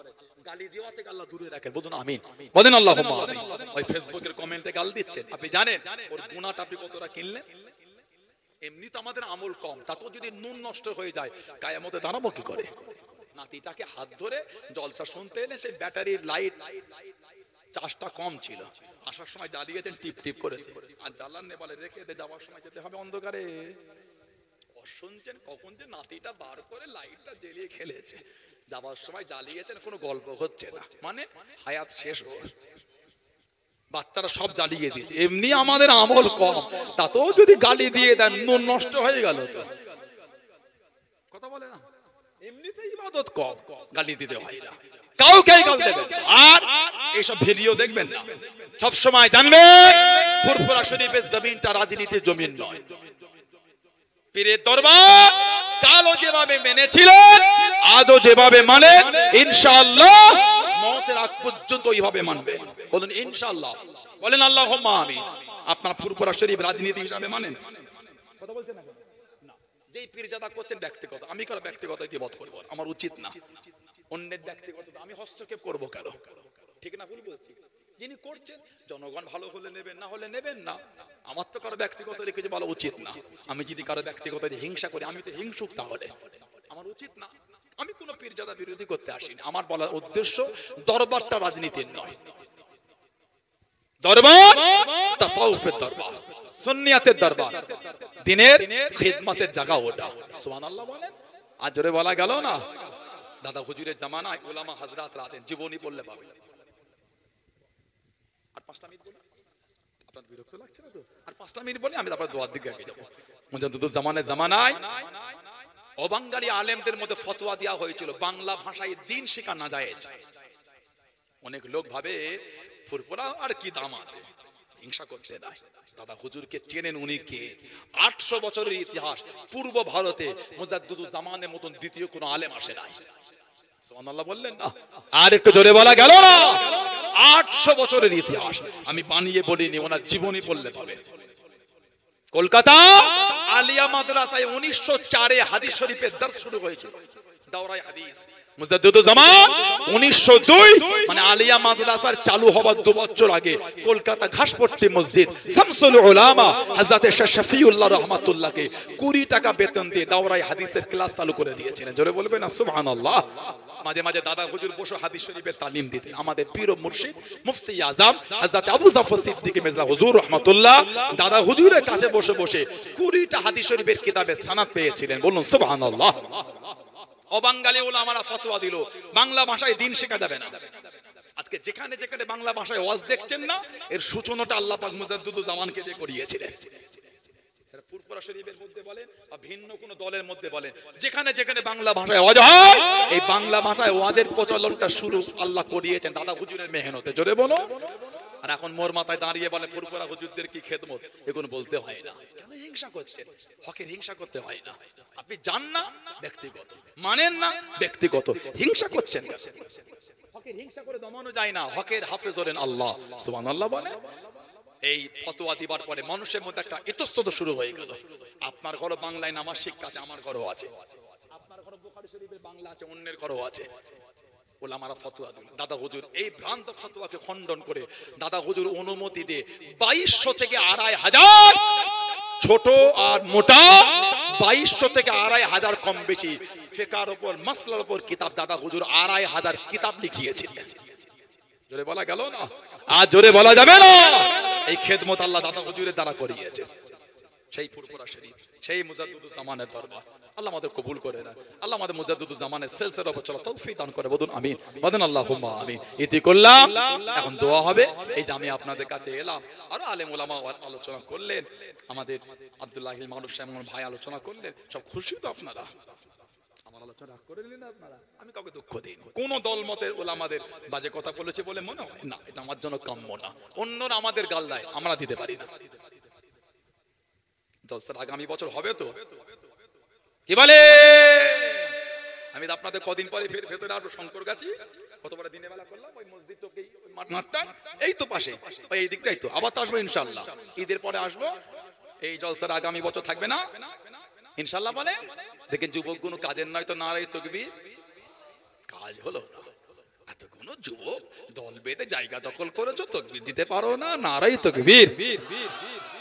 গালি দেওয়া থেকে আল্লাহ দূরে রাখেন, বলুন আমিন, বলেন আল্লাহুম্মা আমিন। ওই ফেসবুকের কমেন্টে গাল দিচ্ছেন, আপনি জানেন ওর গুনাহটা আপনি কতটা কিনলেন? এমনি তো আমাদের আমল কম, তাতেও যদি নুন নষ্ট হয়ে যায়, কিয়ামতে দাঁড়াবো কি করে? নাতিটাকে হাত ধরে জলসা শুনতে এলেন, সেই ব্যাটারির লাইট চার্জটা কম ছিল, আসার সময় জ্বালিয়েছেন, টিপ টিপ করেছে, আর জ্বালান বলে রেখে দে, যাওয়ার সময় যেতে হবে অন্ধকারে। শুনছেন কখন যে নাতিটা বার করে লাইটটা জ্বালিয়ে খেলেছে, যাওয়ার সময় জ্বালিয়েছেন, কোনো গল্প হচ্ছে না, মানে হায়াত শেষ হয়ে বাচ্চারা সব জ্বালিয়ে দিয়েছে। এমনি আমাদের আমল কম, তাতেও যদি গালি দিয়ে দেন, নুন নষ্ট হয়ে গেল তো কথা বলে না। এমনিতেই ইবাদত কম, গালি দিতে হয় না, কাউকে গাল দেবেন। আর এইসব ভিডিও দেখবেন না, সব সময় জানবেন ফুরফুরা শরীফের জমিনটা রাজনীতির জমিন নয়। পীরের দরবার কালো যেভাবে মেনেছিলেন, আজও যেভাবে মানেন, ইনশাআল্লাহ মওতের আগ পর্যন্ত ওইভাবে মানবেন, বলুন ইনশাআল্লাহ, বলেন আল্লাহুম্মা আমিন। আপনার ফুরফুরা শরীফ রাজনীতি হিসাবে মানেন? কথা বলছেন না? যেই পীরজাদা করছেন ব্যক্তিগত, আমি কারো ব্যক্তিগত ইতিবাদ করব, আমার উচিত না। অন্যের ব্যক্তিগত আমি হস্তক্ষেপ করব কেন? ঠিক না ভুল বলছি? যিনি করছেন, জনগণ ভালো হলে নেবেন, না হলে নেবেন না। আমার তো কারো ব্যক্তিগত রেখে বলা উচিত না। আমি যদি কারো ব্যক্তিগত হিংসা করি, আমি তো হিংসুক, তাহলে আমার উচিত না। আমি কোনো পীরজাদা বিরোধী করতে আসিনি, আমার বলার উদ্দেশ্য দরবারটা রাজনীতির নয়। দরবার তাসাউফের দরবার, সুন্নিয়াতের দরবার, দিনের খিদমতের জায়গা ওটা। সুবহানাল্লাহ বলেন। আজ জোরে বলা গেল না? দাদা হুজুরের জামানায় উলামা হযরত রাতেন, জীবনী পড়লে পাবে। আর 5টা মিনিট বলি, আপনার বিরক্ত লাগছে না তো? আর 5টা মিনিট বলি, আমি তারপর দোয়ার দিকে আগে যাব। মুজাদ্দিদুল জামানায় অবাঙ্গালী আলেমদের মধ্যে ফতোয়া দেওয়া হয়েছিল, বাংলা ভাষায় দিন শেখা না জায়েজ। অনেক লোক ভাবে ফুরফুরা আর কি দাম আছে, হিংসা করতে নাই। দাদা হুজুরকে চেনেন, উনি কে? 800 বছরের ইতিহাস, পূর্ব ভারতে মুজাদ্দিদুল জামানের মতন দ্বিতীয় কোনো আলেম আসে নাই। সুবহানাল্লাহ বললেন না? আর একটু জোরে বলা গেল না? 800 বছরের ইতিহাস, আমি বানিয়ে বলিনি, ওনার জীবনী পড়লে পাবে। কলকাতা আলিয়া মাদ্রাসায় 1904 এ হাদিস শরীফের দর্স শুরু হয়েছিল, দাওরায়ে হাদিস। মুজাদ্দিদুল জামান 1902, মানে আলিয়া মাদ্রাসার চালু হবার 2 বছর আগে কলকাতা ঘাসপট্টি মসজিদ শামসুল উলামা হযরত শেখ শফিউল্লাহ রাহমাতুল্লাহকে 20 টাকা বেতন দিয়ে দাওরায়ে হাদিসের ক্লাস চালু করে দিয়েছিলেন। জোরে বলবেন না সুবহানাল্লাহ? মাঝে মাঝে দাদা হুজুর বসে হাদিস শরীফের তালিম দিতেন। আমাদের পীর ও মুর্শিদ মুফতি আজম হযরত আবু জাফর সিদ্দিকী মির্জা হুজুর রাহমাতুল্লাহ দাদা হুজুরের কাছে বসে বসে 20টা হাদিস শরীফের কিতাবে সনদ পেয়েছিলেন, বলুন সুবহানাল্লাহ। অবাঙ্গালী ওলামারা ফতোয়া দিল, বাংলা ভাষায় দিন শেখা যাবে না। আজকে যেখানে যেখানে বাংলা ভাষায় ওয়াজ দেখছেন না, এর সূচনাটা আল্লাহ পাক মুজাদ্দিদুল জামানকে দিয়ে করিয়েছিলেন। ফুরফুরা শরীফের মধ্যে বলেন বা ভিন্ন কোন দলের মধ্যে বলেন, যেখানে যেখানে বাংলা ভাষায় ওয়াজ হয়, এই বাংলা ভাষায় ওয়াজের প্রচলনটা শুরু আল্লাহ করিয়েছেন দাদা হুজুরের মেহনতে। জোরে বলো। আর এখন মোর মাথায় দাঁড়িয়ে বলে ফুরফুরা হুজুরদের কি খেদমত, এগুলো বলতে হয় না। কেন হিংসা করছেন? হকের হিংসা করতে হয় না। আপনি জান না ব্যক্তিগত, মানেন না ব্যক্তিগত, হিংসা করছেন কেন? হকের হিংসা করে দমানো যায় না। হকের হাফেজ হলেন আল্লাহ। সুবহানাল্লাহ বলে। এই ফতোয়া দিবার পরে মানুষের মধ্যে একটা ইতস্তত শুরু হয়ে গেল। আপনার ঘরে বাংলায় নামাজ শিক্ষা আছে, আমার ঘরেও আছে। আপনার ঘরে বুখারী শরীফের বাংলা আছে, অন্যের ঘরেও আছে। ওলামারা ফতোয়া দিল, দাদা হুজুর এই ভ্রান্ত ফতোয়াকে খণ্ডন করে দাদা হুজুর অনুমতি দিয়ে 2200 থেকে 2500 ছোট আর মোটা, 2200 থেকে 2500 কম বেশি ফিকহের উপর, মাসলার উপর কিতাব দাদা হুজুর 2500 কিতাব লিখিয়েছিলেন। জোরে বলা গেল না? আর জোরে বলা যাবে না? এই খেদমত আল্লাহ দাদা হুজুরের দ্বারা করিয়েছে। সেই ফুরফুরা শরীফ, সেই মুজাদ্দিদুল জামানের দরবার আল্লাহ আমাদের কবুল করে না। আল্লাহ আমাদের মুজাদ্দিদুল জামানের সিলসিলার উপর চলা তৌফিক দান করে, বলুন আমিন, বলেন আল্লাহুম্মা আমিন। ইতি করলাম, এখন দোয়া হবে। এই যে আমি আপনাদের কাছে এলাম, আর আলেম ওলামা আলোচনা করলেন, আমাদের আব্দুল্লাহিল মানুষ সাহেব ভাই আলোচনা করলেন, সব খুশি তো আপনারা? আমার আলোচনা রাগ করে নিলেন আপনারা? আমি কাউকে দুঃখ দিইনি। কোন দলমতের ওলামাদের বাজে কথা বলেছে বলে মনে হয় না, এটা আমার জন্য কাম্য না। অন্যরা আমাদের গাল দেয়, আমরা দিতে পারি না। জলসার আগামী বছর হবে তো? কি বলে? আমি আপনাদের কদিন পরে ফের ভেতরে আসবো শঙ্করগাছি, কত বড় দিনের বেলা করলাম ওই মসজিদ তো মাঠটা এই তো পাশে, ওই এই দিকটাই তো। আবার তো আসবো ইনশাআল্লাহ, ঈদের পরে আসবো। এই জলসার আগামী বছর থাকবে না ইনশাআল্লাহ বলে। দেখেন যুবকগুলো কাজের নয় তো নারায়ে তাকবীর, কাজ হলো না। এতগুলো যুবক দল বেঁধে জায়গা দখল করেছো, তাকবীর দিতে পারো না, নারায়ে তাকবীর।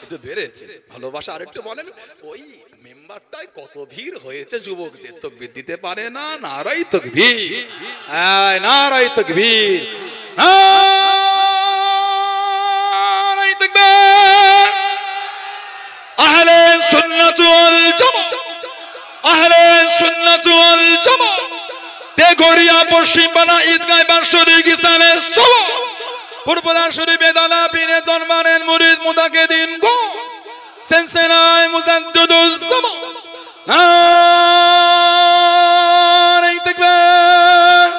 একটু বেড়েছে ভালোবাসা। আরেকটু বলেন ওই মেম্বারটাই কত ভিড় হয়েছে যুবকদের, তাকবীর দিতে পারে না, নারায়ে তাকবীর, নারায়ে তাকবীর, নারায়ে তাকবীর। আহলে সুন্নাত ওয়াল জামাত, আহলে সুন্নাত ওয়াল জামাত তেঘরিয়া পশ্চিমপাড়া ঈদগাহ বাৎসরিক ইসালে সওয়া পুরপুরা শরীফে দাদা পীরে দরবারের মুরিদ মুতাকিদিন গো সিলসিলায়ে মুজাদ্দিদুস জামান। নারায়ে তাকবীর,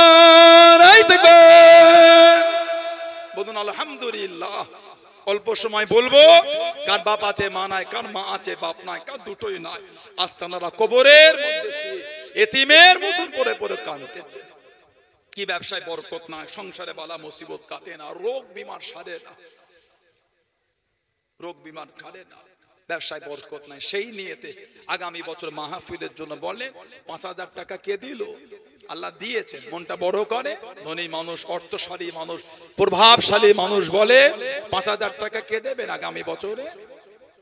নারায়ে তাকবীর। বলুন আলহামদুলিল্লাহ। অল্প সময় বলবো, কার বাপ আছে মা নাই, কার মা আছে বাপ নাই, কার দুটোই নাই, আস্তানারা কবরের মধ্যে শুয়ে এতিমের মতন পড়ে পড়ে কাঁদতেছে। কি ব্যবসায় বরকত নাই, সংসারে বালা মুসিবত কাটে না, রোগ বিমার সারে না, রোগ বিমার কাটে না, ব্যবসায় বরকত নাই। সেই নিয়েতে আগামী বছর মাহফিলের জন্য বলে ৫,০০০ টাকা কে দিল? আল্লাহ দিয়েছেন। মনটা বড় করে ধনী মানুষ, অর্থশালী মানুষ, প্রভাবশালী মানুষ বলে ৫,০০০ টাকা কে দেবেন আগামী বছরে?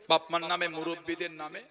বাপমার নামে, মুরব্বীদের নামে।